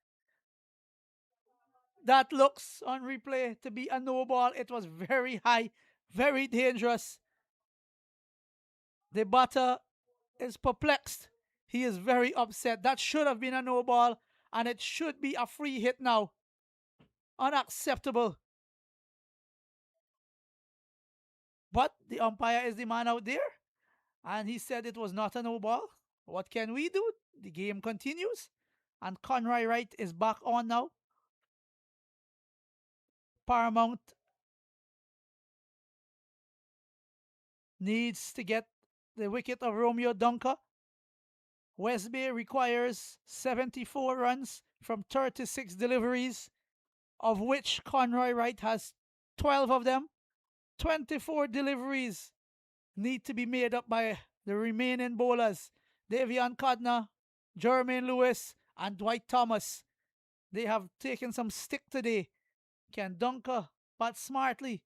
That looks on replay to be a no ball. It was very high, very dangerous. The batter is perplexed. He is very upset. That should have been a no ball, and it should be a free hit now. Unacceptable. But the umpire is the man out there, and he said it was not a no ball. What can we do? The game continues, and Conroy Wright is back on now. Paramount needs to get the wicket of Romeo Dunker. West Bay requires 74 runs from 36 deliveries, of which Conroy Wright has 12 of them. 24 deliveries need to be made up by the remaining bowlers. Davion Codner, Jermaine Lewis, and Dwight Thomas. They have taken some stick today. Can Dunker bat smartly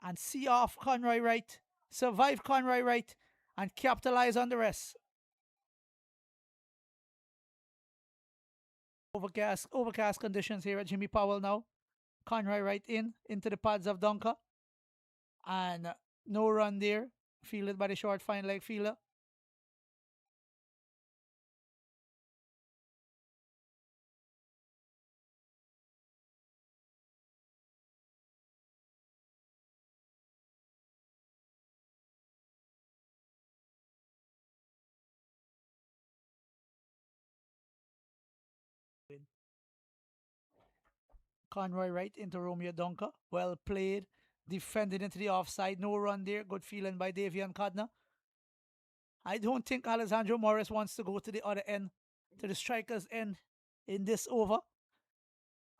and see off Conroy Wright, survive Conroy Wright, and capitalize on the rest. Overcast conditions here at Jimmy Powell now. Conroy Wright into the pads of Dunker. And no run there. Fielded by the short fine leg fielder. Conroy Wright into Romeo Dunker. Well played. Defended into the offside. No run there. Good feeling by Davion Codner. I don't think Alessandro Morris wants to go to the other end, to the striker's end in this over.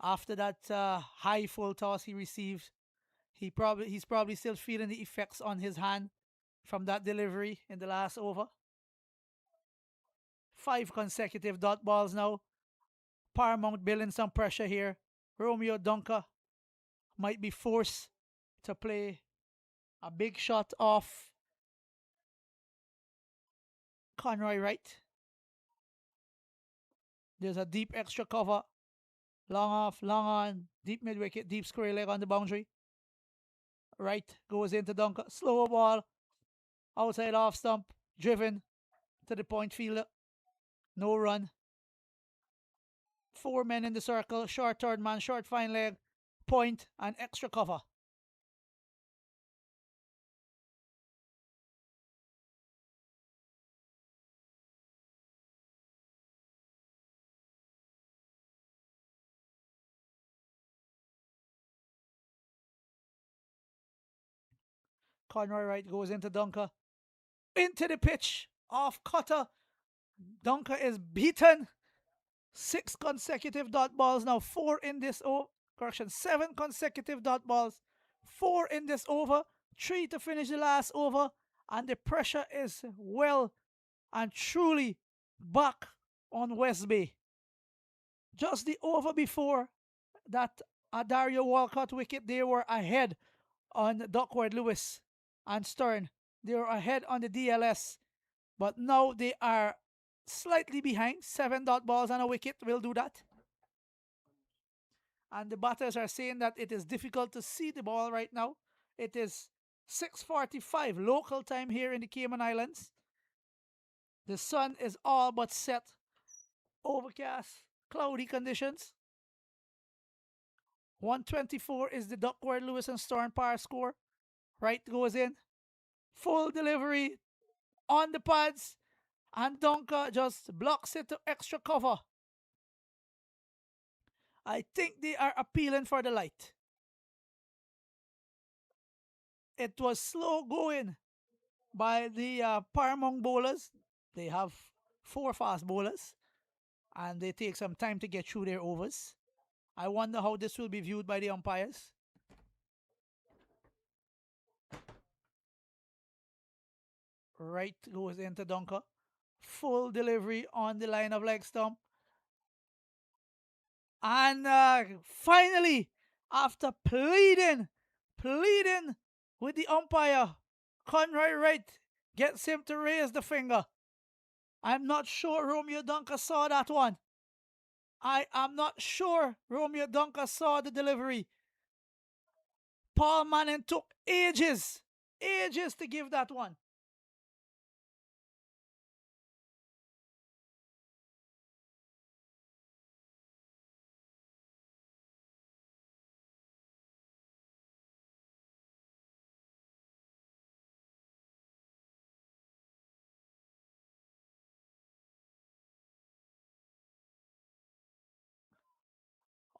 After that high full toss he received, he's probably still feeling the effects on his hand from that delivery in the last over. 5 consecutive dot balls now. Paramount building some pressure here. Romeo Dunker might be forced to play a big shot off Conroy Wright. There's a deep extra cover. Long off, long on, deep mid wicket, deep square leg on the boundary. Wright goes into Dunker. Slow ball. Outside off stump. Driven to the point fielder. No run. 4 men in the circle. Short third man, short fine leg. Point and extra cover. Conroy Wright goes into Dunker. Into the pitch. Off cutter. Dunker is beaten. 6 consecutive dot balls now. Correction, 7 consecutive dot balls. 4 in this over. 3 to finish the last over. And the pressure is well and truly back on West Bay. Just the over before that Dario Walcott wicket, they were ahead on Duckworth Lewis and Stern. They were ahead on the DLS, but now they are slightly behind. 7 dot balls and a wicket will do that. And the batters are saying that it is difficult to see the ball right now. It is 6:45 local time here in the Cayman Islands. The sun is all but set. Overcast, cloudy conditions. 124 is the Duckworth Lewis and Stern par score. Right goes in. Full delivery on the pads. And Donka just blocks it to extra cover. I think they are appealing for the light. It was slow going by the Paramount bowlers. They have 4 fast bowlers. And they take some time to get through their overs. I wonder how this will be viewed by the umpires. Right goes into Dunker. Full delivery on the line of leg stump. And finally, after pleading with the umpire, Conroy Wright gets him to raise the finger. I'm not sure Romeo Dunker saw that one. I am not sure Romeo Dunker saw the delivery. Paul Manning took ages to give that one.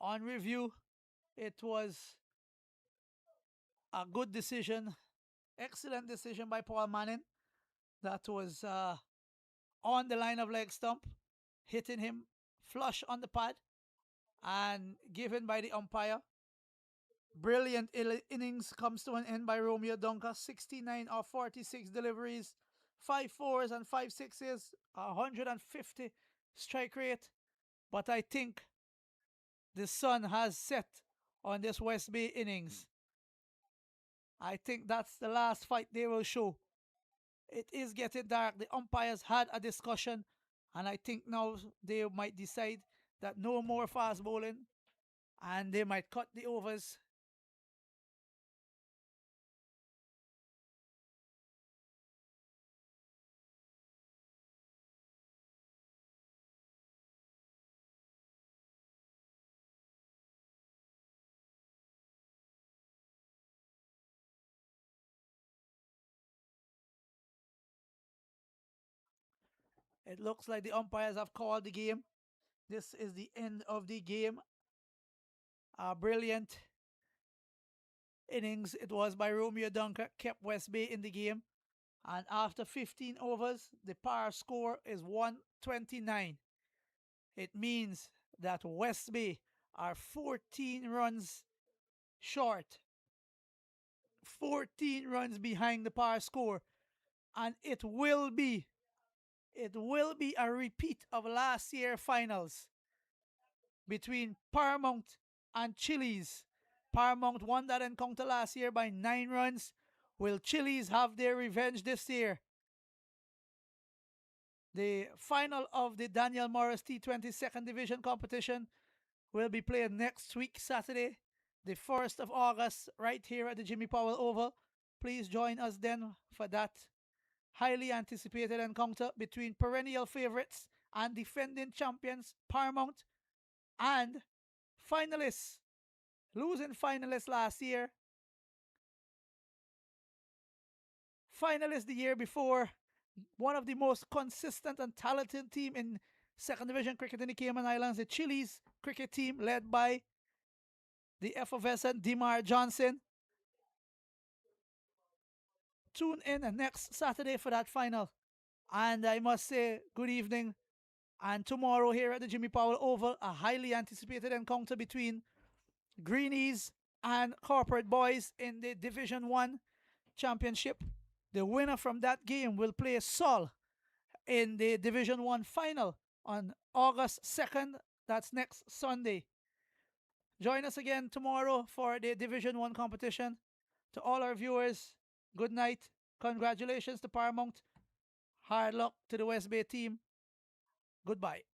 On review, it was a good decision, excellent decision by Paul Manning. That was on the line of leg stump, hitting him flush on the pad, and given by the umpire. Brilliant innings comes to an end by Romeo Dunker. 69 of 46 deliveries, 5 4s and 5 6s, 150 strike rate. But I think the sun has set on this West Bay innings. I think that's the last fight they will show. It is getting dark. The umpires had a discussion, and I think now they might decide that no more fast bowling, and they might cut the overs. It looks like the umpires have called the game. This is the end of the game. A brilliant innings it was by Romeo Dunker, kept West Bay in the game. And after 15 overs, the par score is 129. It means that West Bay are 14 runs short, 14 runs behind the par score. And it will be a repeat of last year finals between Paramount and Chili's. Paramount won that encounter last year by 9 runs. Will Chili's have their revenge this year? The final of the Daniel Morris T20 second division competition will be played next week, Saturday, the 1st of August, right here at the Jimmy Powell Oval. Please join us then for that highly anticipated encounter between perennial favorites and defending champions Paramount and finalists, losing finalists last year, finalists the year before, one of the most consistent and talented team in second division cricket in the Cayman Islands, the Chili's cricket team led by the effervescent Demar Johnson. tune in next Saturday for that final. And I must say, good evening. And tomorrow here at the Jimmy Powell Oval, a highly anticipated encounter between Greenies and Corporate Boys in the Division 1 Championship. The winner from that game will play Sol in the Division 1 final on August 2nd. That's next Sunday. Join us again tomorrow for the Division 1 competition. To all our viewers, good night. Congratulations to Paramount. Hard luck to the West Bay team. Goodbye.